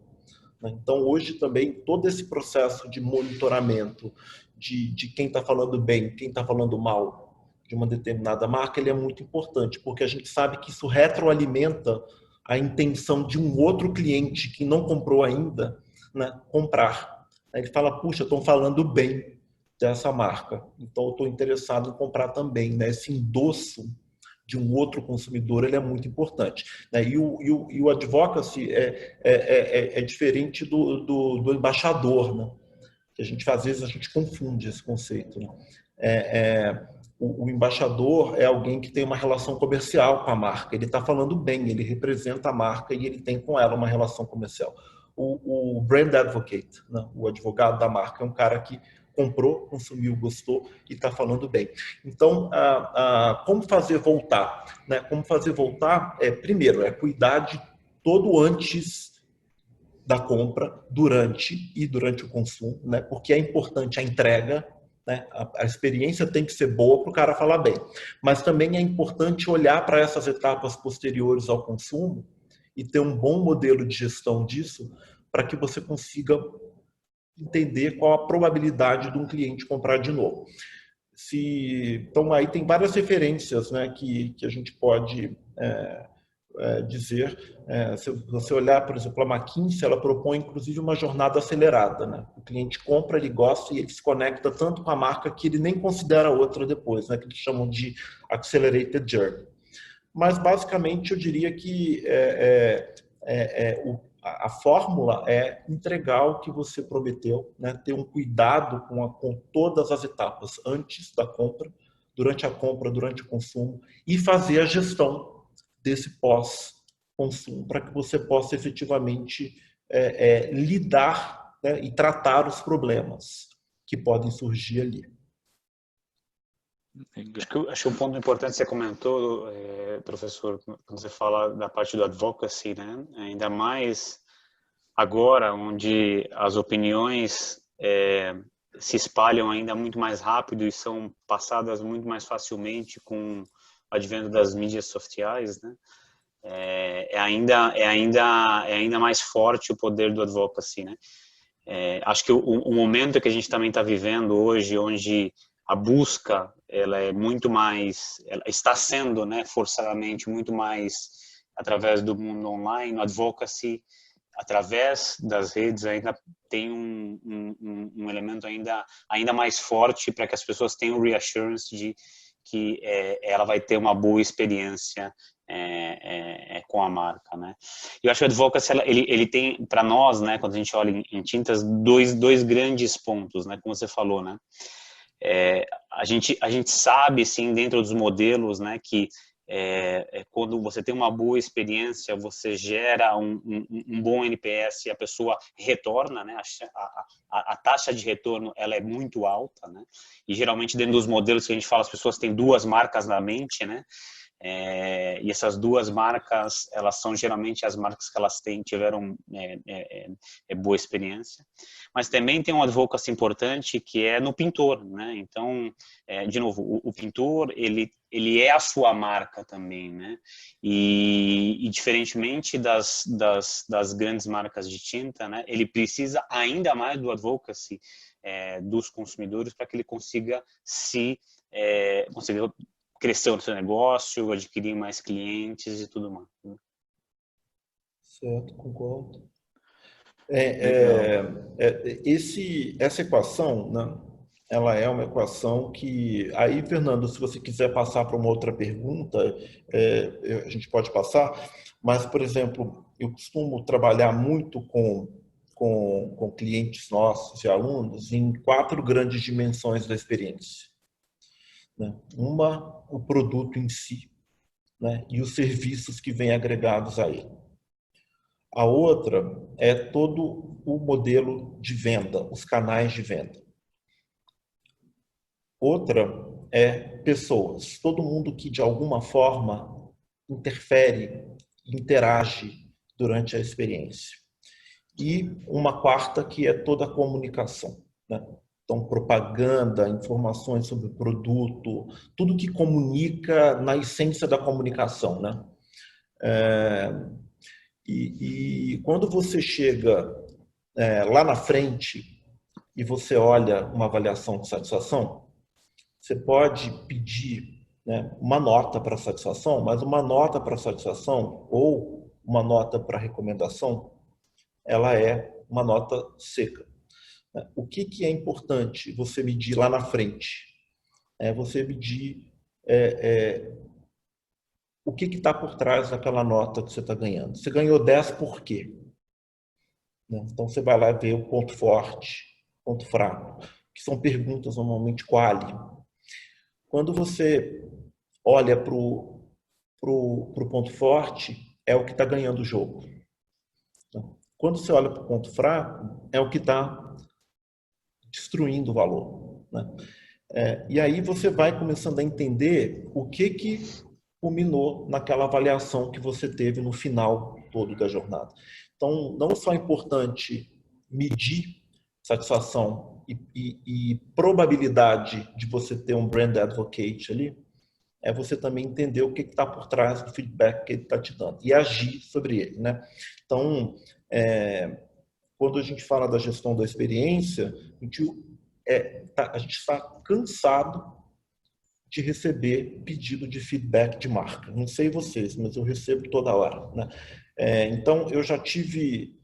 S5: Então, hoje também, todo esse processo de monitoramento de quem está falando bem, quem está falando mal de uma determinada marca, ele é muito importante, porque a gente sabe que isso retroalimenta a intenção de um outro cliente que não comprou ainda, né, comprar. Ele fala, puxa, estão falando bem dessa marca, então eu estou interessado em comprar também. Né? Esse endosso de um outro consumidor, ele é muito importante. Né? E o advocacy é diferente do embaixador, né? Que às vezes a gente confunde esse conceito. Né? O embaixador é alguém que tem uma relação comercial com a marca, ele está falando bem, ele representa a marca e ele tem com ela uma relação comercial. O brand advocate, né? O advogado da marca, é um cara que comprou, consumiu, gostou e está falando bem. Então, como fazer voltar? Né? Como fazer voltar? Primeiro, cuidar de todo antes da compra, durante o consumo, né? Porque é importante a entrega, né? A experiência tem que ser boa para o cara falar bem. Mas também é importante olhar para essas etapas posteriores ao consumo e ter um bom modelo de gestão disso para que você consiga entender qual a probabilidade de um cliente comprar de novo. Então, aí tem várias referências, né, que a gente pode dizer. Se você olhar, por exemplo, a McKinsey, ela propõe, inclusive, uma jornada acelerada. Né? O cliente compra, ele gosta e ele se conecta tanto com a marca que ele nem considera outra depois, né, que eles chamam de Accelerated Journey. Mas, basicamente, eu diria que a fórmula é entregar o que você prometeu, né? Ter um cuidado com todas as etapas, antes da compra, durante o consumo, e fazer a gestão desse pós-consumo, para que você possa efetivamente lidar, né? E tratar os problemas que podem surgir ali.
S2: Acho que um ponto importante que você comentou, professor, quando você fala da parte do advocacy, né? Ainda mais agora, onde as opiniões se espalham ainda muito mais rápido e são passadas muito mais facilmente com o advento das mídias sociais, né? É ainda mais forte o poder do advocacy, né? Acho que o momento que a gente também está vivendo hoje, onde a busca ela é muito mais, ela está sendo, né, forçadamente muito mais através do mundo online. O advocacy através das redes ainda tem um elemento ainda mais forte para que as pessoas tenham reassurance de que ela vai ter uma boa experiência com a marca, né? Eu acho que o advocacy ele tem para nós, né, quando a gente olha em tintas, dois grandes pontos, né, como você falou, né? A gente sabe, sim, dentro dos modelos, né, que quando você tem uma boa experiência, você gera um bom NPS e a pessoa retorna, né? A taxa de retorno ela é muito alta, né? E geralmente dentro dos modelos que a gente fala, as pessoas têm duas marcas na mente, né? E essas duas marcas, elas são geralmente as marcas que elas tiveram boa experiência. Mas também tem um advocacy importante que é no pintor, né? Então, de novo, o pintor, ele é a sua marca também, né? E diferentemente das grandes marcas de tinta, né? Ele precisa ainda mais do advocacy dos consumidores para que ele consiga crescer o seu negócio, adquirir mais clientes e tudo mais.
S5: Certo, concordo. Essa equação, né, ela é uma equação que... Aí, Fernando, se você quiser passar para uma outra pergunta, a gente pode passar, mas, por exemplo, eu costumo trabalhar muito com clientes nossos e alunos em 4 grandes dimensões da experiência. Né? Uma, o produto em si, né? E os serviços que vêm agregados a ele. A outra é todo o modelo de venda, os canais de venda. Outra é pessoas, todo mundo que de alguma forma interfere, interage durante a experiência. E uma quarta que é toda a comunicação, né? Então, propaganda, informações sobre o produto, tudo que comunica na essência da comunicação, né? E quando você chega lá na frente e você olha uma avaliação de satisfação, você pode pedir, né, uma nota para satisfação, mas uma nota para satisfação ou uma nota para recomendação, ela é uma nota seca. O que é importante você medir lá na frente? É você medir o que está por trás daquela nota que você está ganhando. Você ganhou 10 por quê? Então, você vai lá ver o ponto forte, ponto fraco, que são perguntas normalmente quali. Quando você olha para o ponto forte, é o que está ganhando o jogo. Quando você olha para o ponto fraco, é o que está destruindo o valor, né? E aí você vai começando a entender o que culminou naquela avaliação que você teve no final todo da jornada. Então, não só é importante medir satisfação e probabilidade de você ter um brand advocate ali, é você também entender o que está por trás do feedback que ele está te dando e agir sobre ele, né? Então, quando a gente fala da gestão da experiência, a gente está cansado de receber pedido de feedback de marca. Não sei vocês, mas eu recebo toda hora, né? Então, eu já tive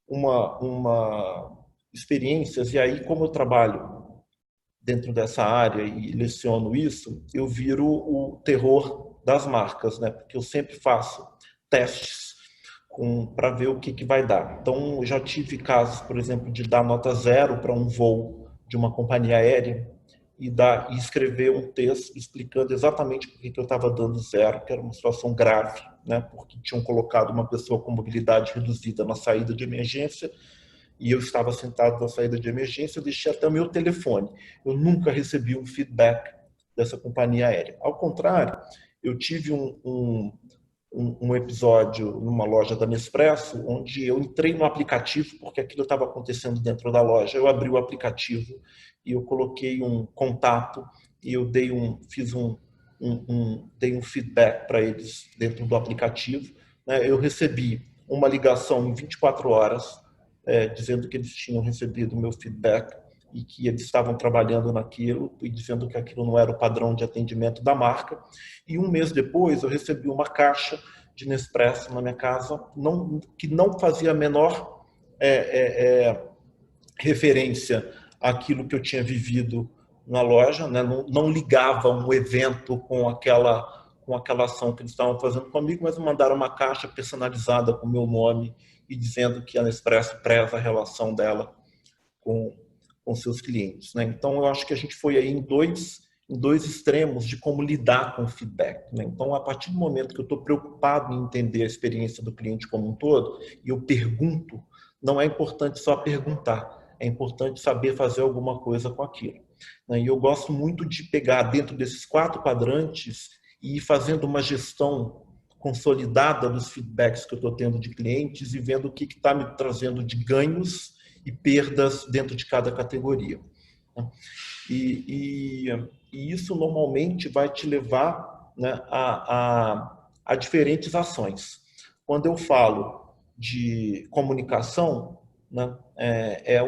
S5: uma experiências, e aí, como eu trabalho dentro dessa área e leciono isso, eu viro o terror das marcas, né? Porque eu sempre faço testes para ver o que vai dar. Então, eu já tive casos, por exemplo, de dar nota 0 para um voo de uma companhia aérea e escrever um texto explicando exatamente por que eu estava dando 0, que era uma situação grave, né? Porque tinham colocado uma pessoa com mobilidade reduzida na saída de emergência e eu estava sentado na saída de emergência, eu deixei até o meu telefone. Eu nunca recebi um feedback dessa companhia aérea. Ao contrário, eu tive um episódio numa loja da Nespresso, onde eu entrei no aplicativo, porque aquilo estava acontecendo dentro da loja. Eu abri o aplicativo e eu coloquei um contato e eu dei um feedback para eles dentro do aplicativo, né? Eu recebi uma ligação em 24 horas, dizendo que eles tinham recebido o meu feedback e que eles estavam trabalhando naquilo e dizendo que aquilo não era o padrão de atendimento da marca. E um mês depois eu recebi uma caixa de Nespresso na minha casa que não fazia a menor referência àquilo que eu tinha vivido na loja, né? Não ligava um evento com aquela ação que eles estavam fazendo comigo, mas me mandaram uma caixa personalizada com o meu nome e dizendo que a Nespresso preza a relação dela com seus clientes, né? Então, eu acho que a gente foi aí em dois extremos de como lidar com o feedback, né? Então, a partir do momento que eu estou preocupado em entender a experiência do cliente como um todo, e eu pergunto, não é importante só perguntar, é importante saber fazer alguma coisa com aquilo, né? E eu gosto muito de pegar dentro desses 4 quadrantes e ir fazendo uma gestão consolidada dos feedbacks que eu estou tendo de clientes e vendo o que está me trazendo de ganhos e perdas dentro de cada categoria. E isso normalmente vai te levar, né, a diferentes ações. Quando eu falo de comunicação, né, é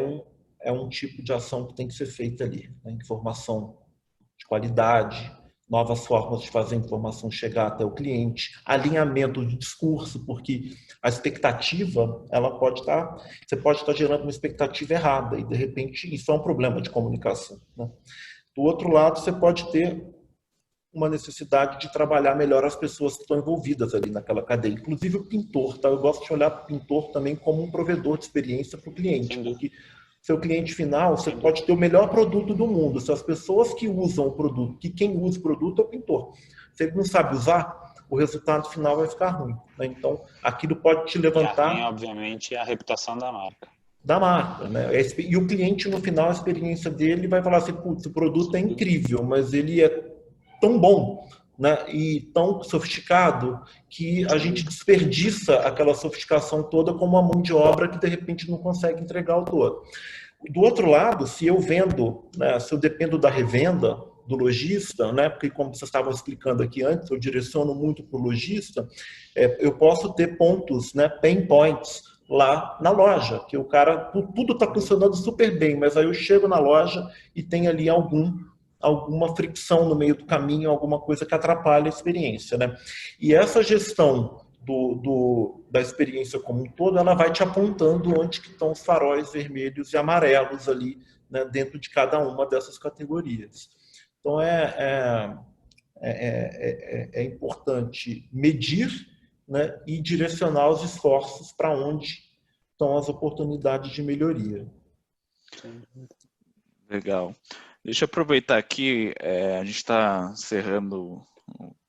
S5: um tipo de ação que tem que ser feita ali, né? Informação de qualidade, novas formas de fazer a informação chegar até o cliente, alinhamento de discurso, porque a expectativa, você pode estar gerando uma expectativa errada e, de repente, isso é um problema de comunicação, né? Do outro lado, você pode ter uma necessidade de trabalhar melhor as pessoas que estão envolvidas ali naquela cadeia, inclusive o pintor, tá? Eu gosto de olhar para o pintor também como um provedor de experiência para o cliente, porque seu cliente final, você pode ter o melhor produto do mundo. Se as pessoas que usam o produto, que quem usa o produto é o pintor. Se ele não sabe usar, o resultado final vai ficar ruim, né? Então, aquilo pode te levantar...
S2: E, obviamente, a reputação da marca.
S5: Da marca, né? E o cliente, no final, a experiência dele vai falar assim, putz, o produto é incrível, mas ele é tão bom, né, e tão sofisticado que a gente desperdiça aquela sofisticação toda como uma mão de obra que de repente não consegue entregar o todo. Do outro lado, se eu vendo, né, se eu dependo da revenda do lojista, né, porque como vocês estavam explicando aqui antes, eu direciono muito para o lojista, eu posso ter pontos, né, pain points lá na loja, que o cara, tudo está funcionando super bem, mas aí eu chego na loja e tem ali alguma fricção no meio do caminho, alguma coisa que atrapalha a experiência, né? E essa gestão da experiência como um todo, ela vai te apontando onde que estão os faróis vermelhos e amarelos ali, né, dentro de cada uma dessas categorias. Então, é importante medir, né, e direcionar os esforços para onde estão as oportunidades de melhoria.
S1: Legal. Deixa eu aproveitar aqui, a gente está encerrando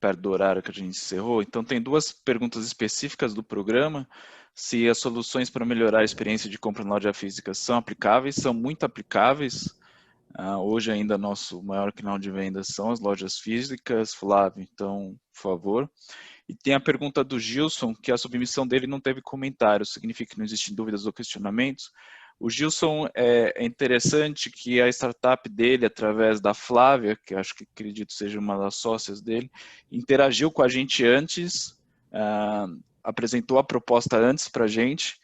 S1: perto do horário que a gente encerrou, então tem duas perguntas específicas do programa, se as soluções para melhorar a experiência de compra na loja física são aplicáveis, são muito aplicáveis. Hoje ainda nosso maior canal de vendas são as lojas físicas. Flávio, então, por favor. E tem a pergunta do Gilson, que a submissão dele não teve comentário, significa que não existem dúvidas ou questionamentos. O Gilson, é interessante que a startup dele, através da Flávia, que acho que acredito seja uma das sócias dele, interagiu com a gente antes, apresentou a proposta antes para a gente,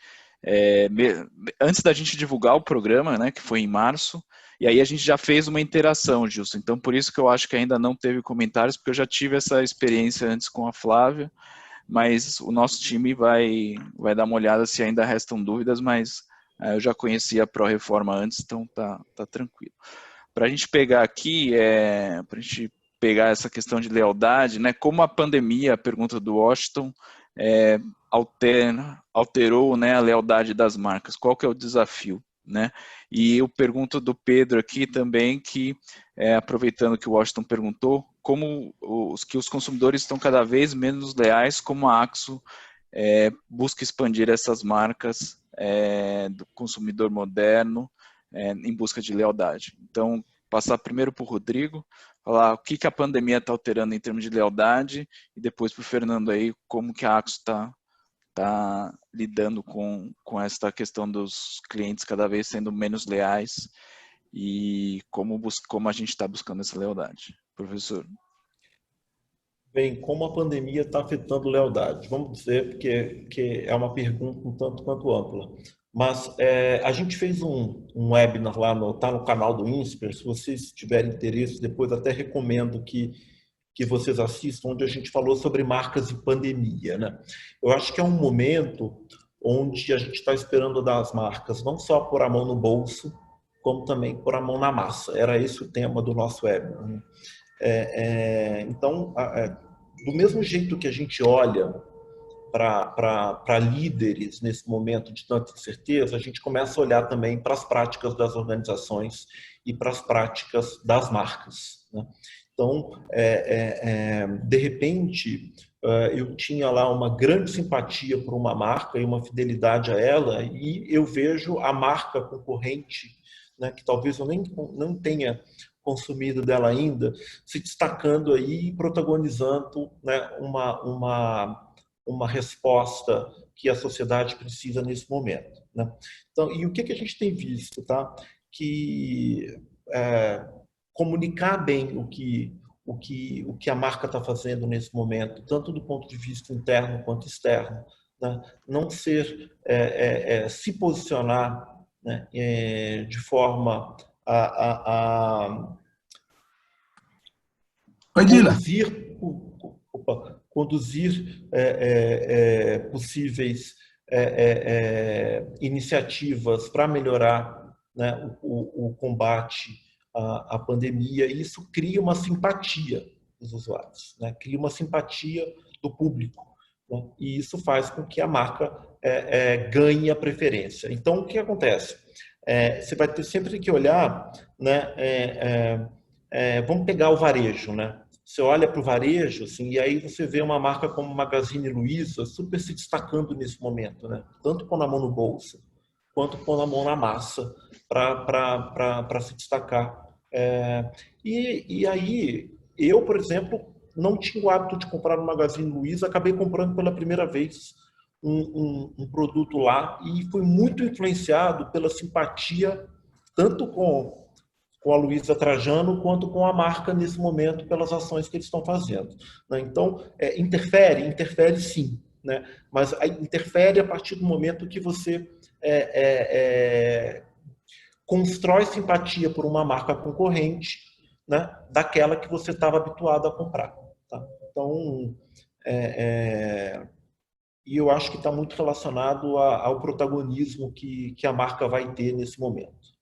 S1: antes da gente divulgar o programa, né, que foi em março, e aí a gente já fez uma interação, Gilson. Então, por isso que eu acho que ainda não teve comentários, porque eu já tive essa experiência antes com a Flávia, mas o nosso time vai dar uma olhada se ainda restam dúvidas, mas eu já conhecia a Pró-Reforma antes, então tá tranquilo. Para a gente pegar aqui, para a gente pegar essa questão de lealdade, né, como a pandemia, a pergunta do Washington, alterou, né, a lealdade das marcas, qual que é o desafio? Né? E eu pergunto do Pedro aqui também, que aproveitando que o Washington perguntou, como os consumidores estão cada vez menos leais, como a Axo busca expandir essas marcas do consumidor moderno em busca de lealdade. Então, passar primeiro para o Rodrigo, falar o que a pandemia está alterando em termos de lealdade, e depois para o Fernando aí, como que a Axo está lidando com essa questão dos clientes cada vez sendo menos leais e como a gente está buscando essa lealdade. Professor.
S5: Bem, como a pandemia está afetando lealdade? Vamos dizer, porque é uma pergunta um tanto quanto ampla. Mas a gente fez um webinar lá, tá no canal do INSPER, se vocês tiverem interesse, depois até recomendo que vocês assistam, onde a gente falou sobre marcas e pandemia, né? Eu acho que é um momento onde a gente está esperando das marcas não só pôr a mão no bolso, como também pôr a mão na massa. Era esse o tema do nosso webinar, né? Então, do mesmo jeito que a gente olha para líderes nesse momento de tanta incerteza, a gente começa a olhar também para as práticas das organizações e para as práticas das marcas, né? Então, de repente, eu tinha lá uma grande simpatia por uma marca e uma fidelidade a ela, e eu vejo a marca concorrente, né, que talvez eu nem não tenha consumido dela ainda, se destacando aí e protagonizando, né, uma resposta que a sociedade precisa nesse momento, né? Então, e o que a gente tem visto, tá? Que comunicar bem o que a marca está fazendo nesse momento, tanto do ponto de vista interno quanto externo, né? Não ser se posicionar, né, de forma a conduzir possíveis iniciativas para melhorar, né, o combate à pandemia, e isso cria uma simpatia dos usuários, né? Cria uma simpatia do público, né? E isso faz com que a marca ganhe a preferência. Então, o que acontece? Você vai ter sempre que olhar, né, vamos pegar o varejo, né? Você olha para o varejo, assim, e aí você vê uma marca como Magazine Luiza super se destacando nesse momento, né? Tanto pôr a mão no bolso, quanto pôr a mão na massa para se destacar. E aí, eu, por exemplo, não tinha o hábito de comprar no Magazine Luiza, acabei comprando pela primeira vez um produto lá e fui muito influenciado pela simpatia tanto com a Luiza Trajano quanto com a marca nesse momento pelas ações que eles estão fazendo, né? Então, interfere sim, né? Mas interfere a partir do momento que você constrói simpatia por uma marca concorrente, né, daquela que você estava habituado a comprar. Tá? Então, e eu acho que está muito relacionado ao protagonismo que a marca vai ter nesse momento.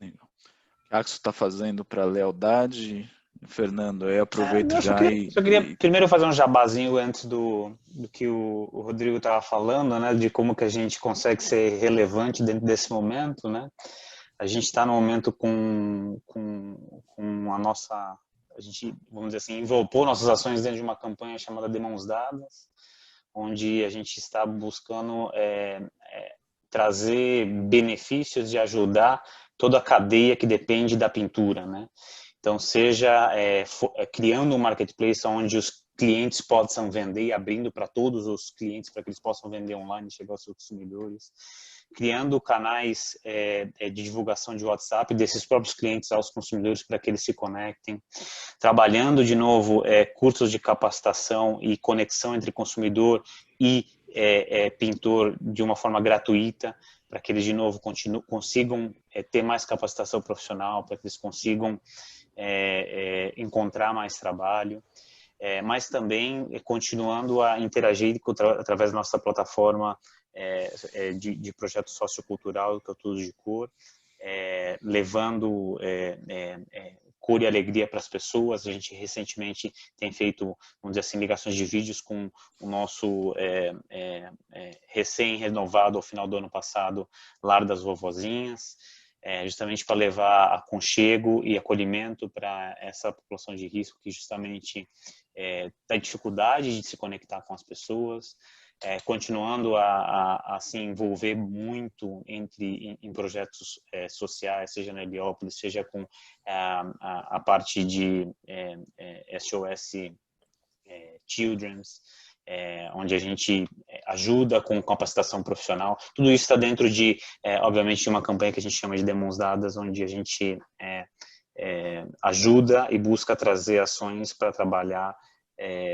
S1: Legal. O que a Axo está fazendo para lealdade? Fernando, eu aproveito
S2: Eu
S1: já
S2: só queria primeiro fazer um jabazinho antes do que o Rodrigo estava falando, né, de como que a gente consegue ser relevante dentro desse momento, né? A gente está no momento com a nossa, a gente, vamos dizer assim, envolveu nossas ações dentro de uma campanha chamada De Mãos Dadas, onde a gente está buscando trazer benefícios de ajudar toda a cadeia que depende da pintura, né? Então, seja criando um marketplace onde os clientes possam vender e abrindo para todos os clientes para que eles possam vender online e chegar aos seus consumidores, criando canais de divulgação de WhatsApp desses próprios clientes aos consumidores para que eles se conectem, trabalhando de novo cursos de capacitação e conexão entre consumidor e pintor de uma forma gratuita, para que eles de novo consigam ter mais capacitação profissional, para que eles consigam encontrar mais trabalho, mas também continuando a interagir através da nossa plataforma de projeto sociocultural, que é o Tudo de Cor, levando cor e alegria para as pessoas. A gente recentemente tem feito, vamos dizer assim, ligações de vídeos com o nosso recém-renovado, ao final do ano passado, Lar das Vovozinhas, justamente para levar aconchego e acolhimento para essa população de risco que justamente tem dificuldade de se conectar com as pessoas, continuando a se envolver muito em projetos sociais, seja na Heliópolis, seja com a parte de SOS Children's, onde a gente ajuda com capacitação profissional. Tudo isso está dentro de, obviamente, de uma campanha que a gente chama de De Mãos Dadas, onde a gente ajuda e busca trazer ações para trabalhar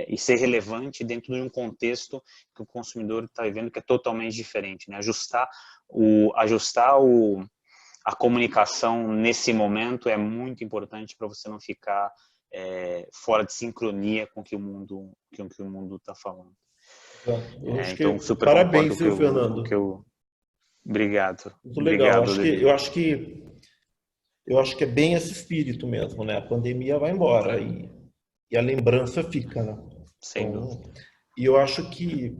S2: e ser relevante dentro de um contexto que o consumidor está vivendo que é totalmente diferente, né? Ajustar a comunicação nesse momento é muito importante para você não ficar fora de sincronia com o que o mundo está falando.
S5: Então,
S2: super
S5: parabéns,
S2: concordo
S5: Fernando.
S2: Obrigado.
S5: Muito legal.
S2: Obrigado,
S5: eu acho que é bem esse espírito mesmo, né? A pandemia vai embora e a lembrança fica, né?
S2: Sem dúvida.
S5: E eu acho que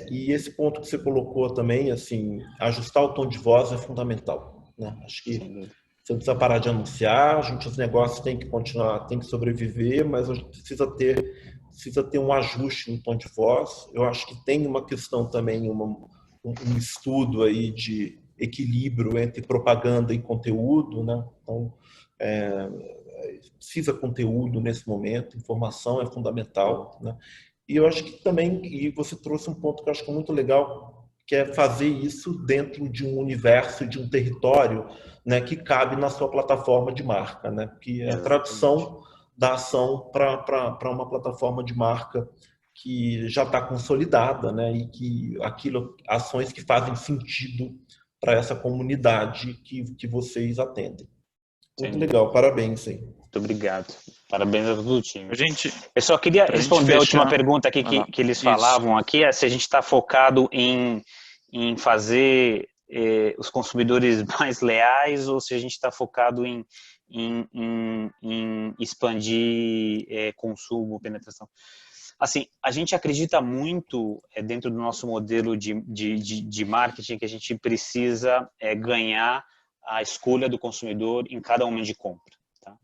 S5: e esse ponto que você colocou também, assim, ajustar o tom de voz é fundamental, né? Acho que você não precisa parar de anunciar, os negócios têm que continuar, têm que sobreviver, mas a gente precisa ter um ajuste no tom de voz. Eu acho que tem uma questão também, um estudo aí de equilíbrio entre propaganda e conteúdo, né? Então, precisa conteúdo nesse momento, informação é fundamental, né? E eu acho que também, e você trouxe um ponto que eu acho que é muito legal, que é fazer isso dentro de um universo, de um território, né, que cabe na sua plataforma de marca, né? Que é a tradução da ação para uma plataforma de marca que já está consolidada, né? E que ações que fazem sentido para essa comunidade que vocês atendem. Muito legal, parabéns aí.
S2: Muito obrigado. Parabéns a todo o time.
S1: Eu
S2: só queria responder a última pergunta aqui que eles falavam aqui, se a gente está focado em fazer os consumidores mais leais ou se a gente está focado em expandir consumo, penetração. Assim, a gente acredita muito dentro do nosso modelo de marketing que a gente precisa ganhar a escolha do consumidor em cada momento de compra. Tá?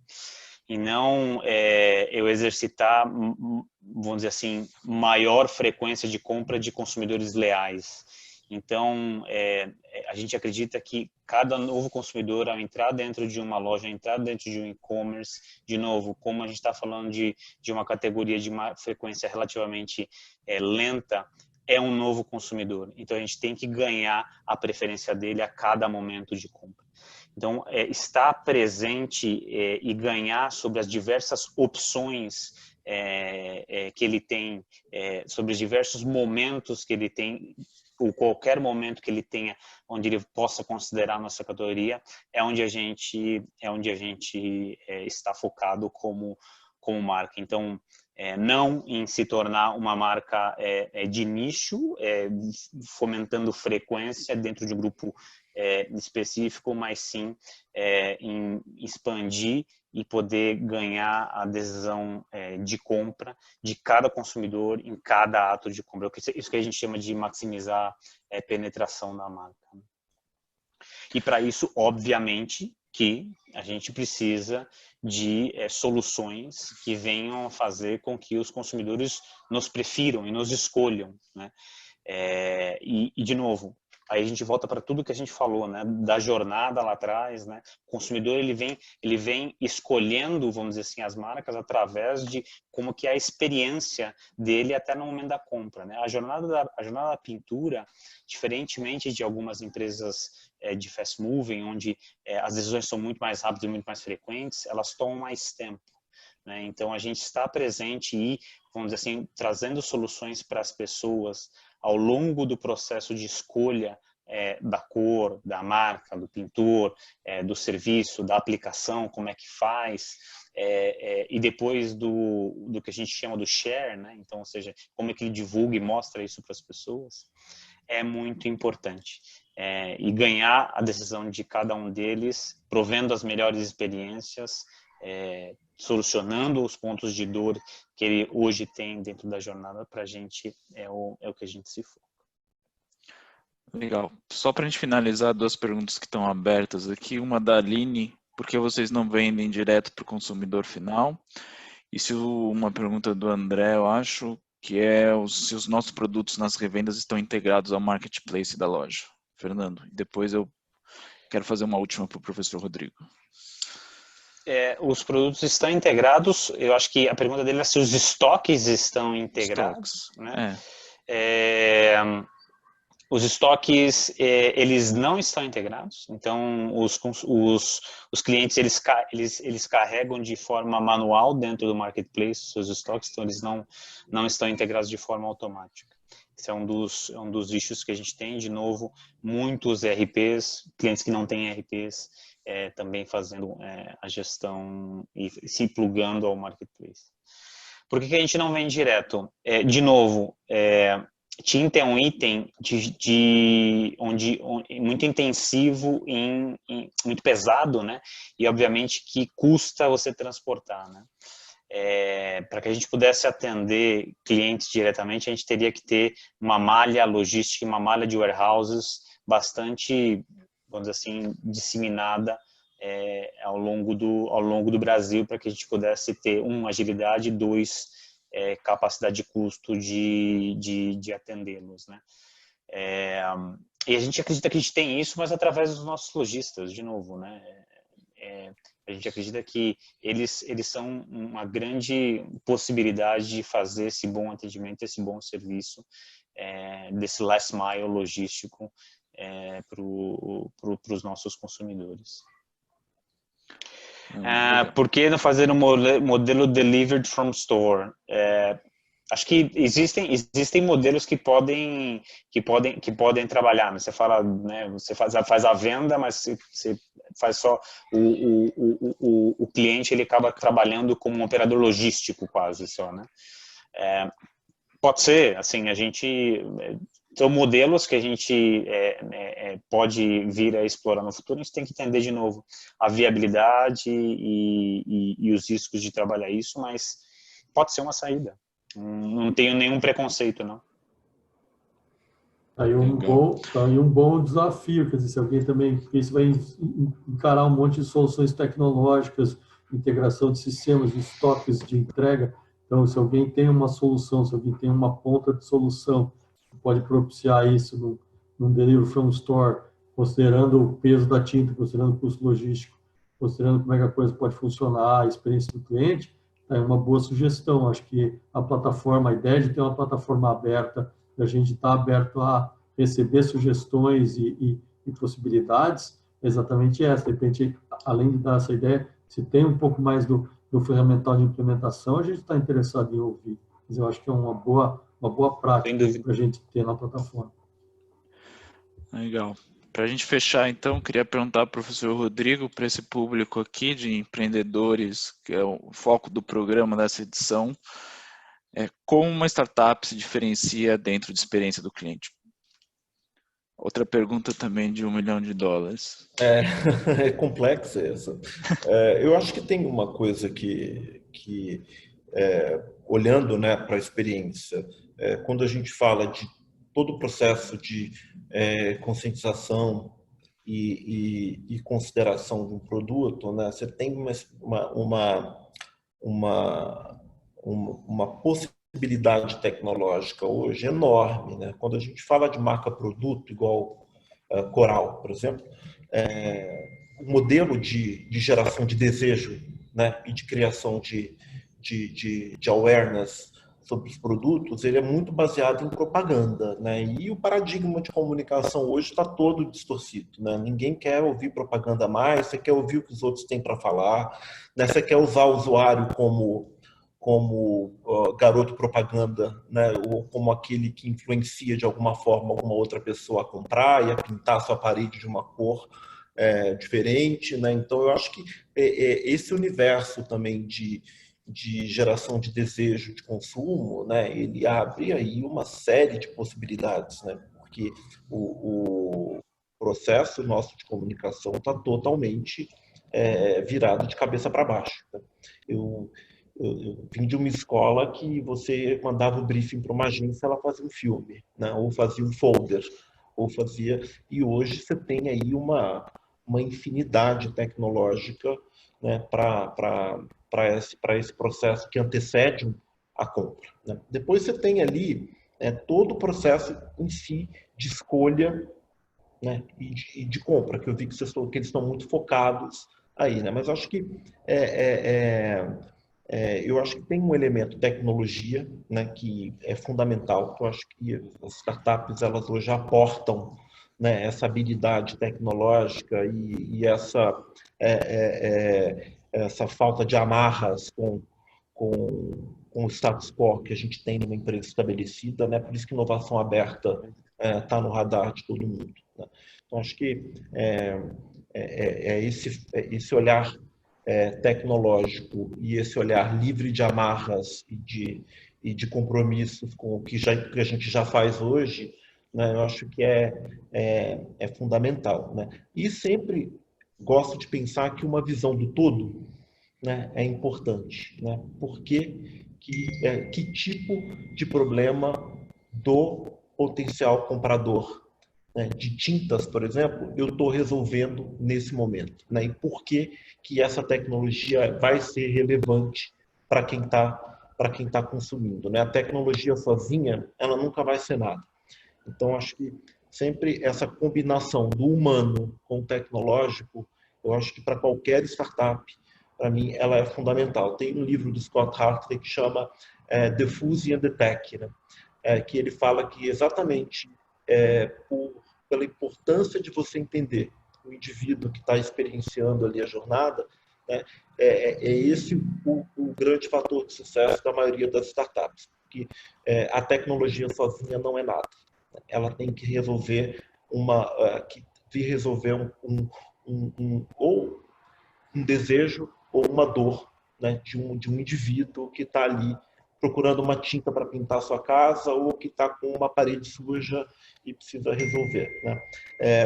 S2: E não eu exercitar, vamos dizer assim, maior frequência de compra de consumidores leais. Então, a gente acredita que cada novo consumidor, ao entrar dentro de uma loja, entrar dentro de um e-commerce, de novo, como a gente está falando de uma categoria de uma frequência relativamente lenta, é um novo consumidor. Então, a gente tem que ganhar a preferência dele a cada momento de compra. Então, estar presente e ganhar sobre as diversas opções que ele tem, sobre os diversos momentos que ele tem, ou qualquer momento que ele tenha, onde ele possa considerar a nossa categoria, é onde a gente está focado como marca. Então, não em se tornar uma marca de nicho, fomentando frequência dentro de um grupo específico, mas sim em expandir e poder ganhar a decisão de compra de cada consumidor em cada ato de compra. Isso que a gente chama de maximizar penetração na marca. E para isso, obviamente, que a gente precisa de soluções que venham a fazer com que os consumidores nos prefiram e nos escolham, né? E de novo, aí a gente volta para tudo que a gente falou, né, da jornada lá atrás, né? O consumidor ele vem escolhendo, vamos dizer assim, as marcas através de como que é a experiência dele até no momento da compra, né? A jornada da pintura, diferentemente de algumas empresas de fast moving, onde as decisões são muito mais rápidas e muito mais frequentes, elas tomam mais tempo, né? Então a gente está presente e, vamos dizer assim, trazendo soluções para as pessoas ao longo do processo de escolha da cor, da marca, do pintor, do serviço, da aplicação, como é que faz, e depois do que a gente chama do share, né? Então, ou seja, como é que ele divulga e mostra isso para as pessoas, é muito importante. E ganhar a decisão de cada um deles, provendo as melhores experiências, solucionando os pontos de dor que ele hoje tem dentro da jornada, para a gente é o que a gente se foca.
S1: Legal. Só para a gente finalizar, 2 perguntas que estão abertas aqui. Uma da Aline, por que vocês não vendem direto para o consumidor final? E uma pergunta do André, eu acho, que é se os nossos produtos nas revendas estão integrados ao marketplace da loja. Fernando, e depois eu quero fazer uma última para o professor Rodrigo.
S2: Os produtos estão integrados, eu acho que a pergunta dele é se os estoques estão integrados. Né? Os estoques, eles não estão integrados, então os clientes eles carregam de forma manual dentro do marketplace os seus estoques, então eles não estão integrados de forma automática. Esse é um dos issues que a gente tem, de novo, muitos ERPs, clientes que não têm ERPs, também fazendo a gestão e se plugando ao marketplace. Por que a gente não vende direto? De novo, tinta é um item onde muito intensivo, muito pesado, né? E obviamente que custa você transportar, né? Para que a gente pudesse atender clientes diretamente, a gente teria que ter uma malha logística, uma malha de warehouses bastante, vamos dizer assim, disseminada ao longo do Brasil, para que a gente pudesse ter, agilidade, 2, capacidade de custo de atendê-los, né? E a gente acredita que a gente tem isso, mas através dos nossos lojistas, de novo, né? A gente acredita que eles são uma grande possibilidade de fazer esse bom atendimento, esse bom serviço, desse last mile logístico para os nossos consumidores. Por que não fazer um modelo delivered from store? Acho que existem modelos que podem trabalhar. Você fala, né, você faz a venda, mas você faz só o cliente, ele acaba trabalhando como um operador logístico quase só, né? Pode ser, assim, a gente são modelos que a gente pode vir a explorar no futuro. A gente tem que entender de novo a viabilidade e os riscos de trabalhar isso, mas pode ser uma saída. Não tenho nenhum preconceito, não.
S3: Aí um bom desafio, quer dizer, se alguém também, porque isso vai encarar um monte de soluções tecnológicas, integração de sistemas, de estoques de entrega. Então, se alguém tem uma solução, se alguém tem uma ponta de solução, pode propiciar isso no delivery from store, considerando o peso da tinta, considerando o custo logístico, considerando como é que a coisa pode funcionar, a experiência do cliente, é uma boa sugestão. Acho que a ideia de ter uma plataforma aberta a gente está aberto a receber sugestões e possibilidades, é exatamente essa. De repente, além de dar essa ideia, se tem um pouco mais do ferramental de implementação, a gente está interessado em ouvir. Mas eu acho que é uma boa prática para a gente ter na plataforma.
S1: Legal. Para a gente fechar, então, queria perguntar ao professor Rodrigo, para esse público aqui de empreendedores, que é o foco do programa dessa edição, como uma startup se diferencia dentro de experiência do cliente? Outra pergunta também de $1 milhão.
S5: É complexa essa. Eu acho que tem uma coisa que olhando, né, para a experiência, quando a gente fala de todo o processo de conscientização e consideração de um produto, né, você tem uma possibilidade tecnológica hoje enorme, né? Quando a gente fala de marca-produto, igual Coral, por exemplo, o modelo de geração de desejo, né, e de criação de awareness sobre os produtos, ele é muito baseado em propaganda, né? E o paradigma de comunicação hoje está todo distorcido, né? Ninguém quer ouvir propaganda mais, você quer ouvir o que os outros têm para falar, né? Você quer usar o usuário como garoto propaganda, né? Ou como aquele que influencia de alguma forma alguma outra pessoa a comprar e a pintar a sua parede de uma cor diferente, né? Então eu acho que esse universo também de geração de desejo de consumo, né, ele abre aí uma série de possibilidades, né, porque o processo nosso de comunicação está totalmente virado de cabeça para baixo. Né? Eu vim de uma escola que você mandava o briefing para uma agência, ela fazia um filme, né, ou fazia um folder, ou fazia... E hoje você tem aí uma infinidade tecnológica, né, para esse processo que antecede a compra. Né? Depois você tem ali todo o processo em si de escolha, né, e de compra, que eu vi que eles estão muito focados aí. Né? Mas eu acho que tem um elemento tecnologia, né, que é fundamental, que eu acho que as startups elas hoje aportam, né, essa habilidade tecnológica e essa falta de amarras com o status quo que a gente tem numa empresa estabelecida, né? Por isso que inovação aberta está no radar de todo mundo. Né? Então, acho que esse olhar tecnológico e esse olhar livre de amarras e de compromissos com o que a gente já faz hoje, né? Eu acho que é fundamental. Né? E sempre gosto de pensar que uma visão do todo, né, é importante. Né? Porque que tipo de problema do potencial comprador, né, de tintas, por exemplo, eu estou resolvendo nesse momento? Né? E por que essa tecnologia vai ser relevante para quem tá consumindo? Né? A tecnologia sozinha, ela nunca vai ser nada. Então, acho que sempre essa combinação do humano com o tecnológico, eu acho que para qualquer startup, para mim, ela é fundamental. Tem um livro do Scott Hartley que chama The Fuzzy and the Tech, né? Que ele fala que exatamente pela importância de você entender o indivíduo que está experienciando ali a jornada, né? Esse o grande fator de sucesso da maioria das startups, porque a tecnologia sozinha não é nada. Ela tem que resolver ou um desejo ou uma dor, né, de um indivíduo que está ali procurando uma tinta para pintar a sua casa ou que está com uma parede suja e precisa resolver, né?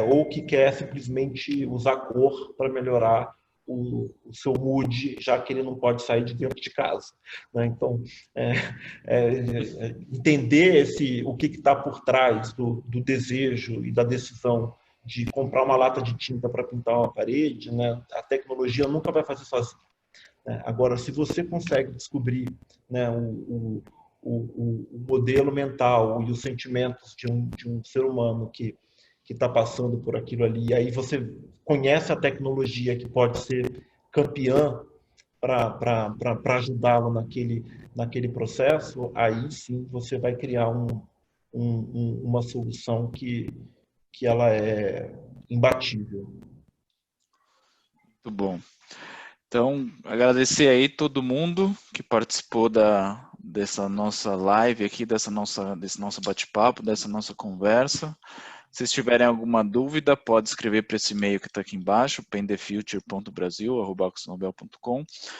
S5: Ou que quer simplesmente usar cor para melhorar o seu mood, já que ele não pode sair de dentro de casa. Né? Então, entender o que está por trás do desejo e da decisão de comprar uma lata de tinta para pintar uma parede, né? A tecnologia nunca vai fazer sozinha. Né? Agora, se você consegue descobrir, né, o modelo mental e os sentimentos de um ser humano que está passando por aquilo ali, e aí você conhece a tecnologia que pode ser campeã para ajudá-lo naquele processo, aí sim você vai criar uma solução que ela é imbatível.
S1: Muito bom. Então, agradecer aí todo mundo que participou dessa nossa live aqui, desse nosso bate-papo, dessa nossa conversa. Se vocês tiverem alguma dúvida, pode escrever para esse e-mail que está aqui embaixo, pendefuture.brasil@oxnobel.com.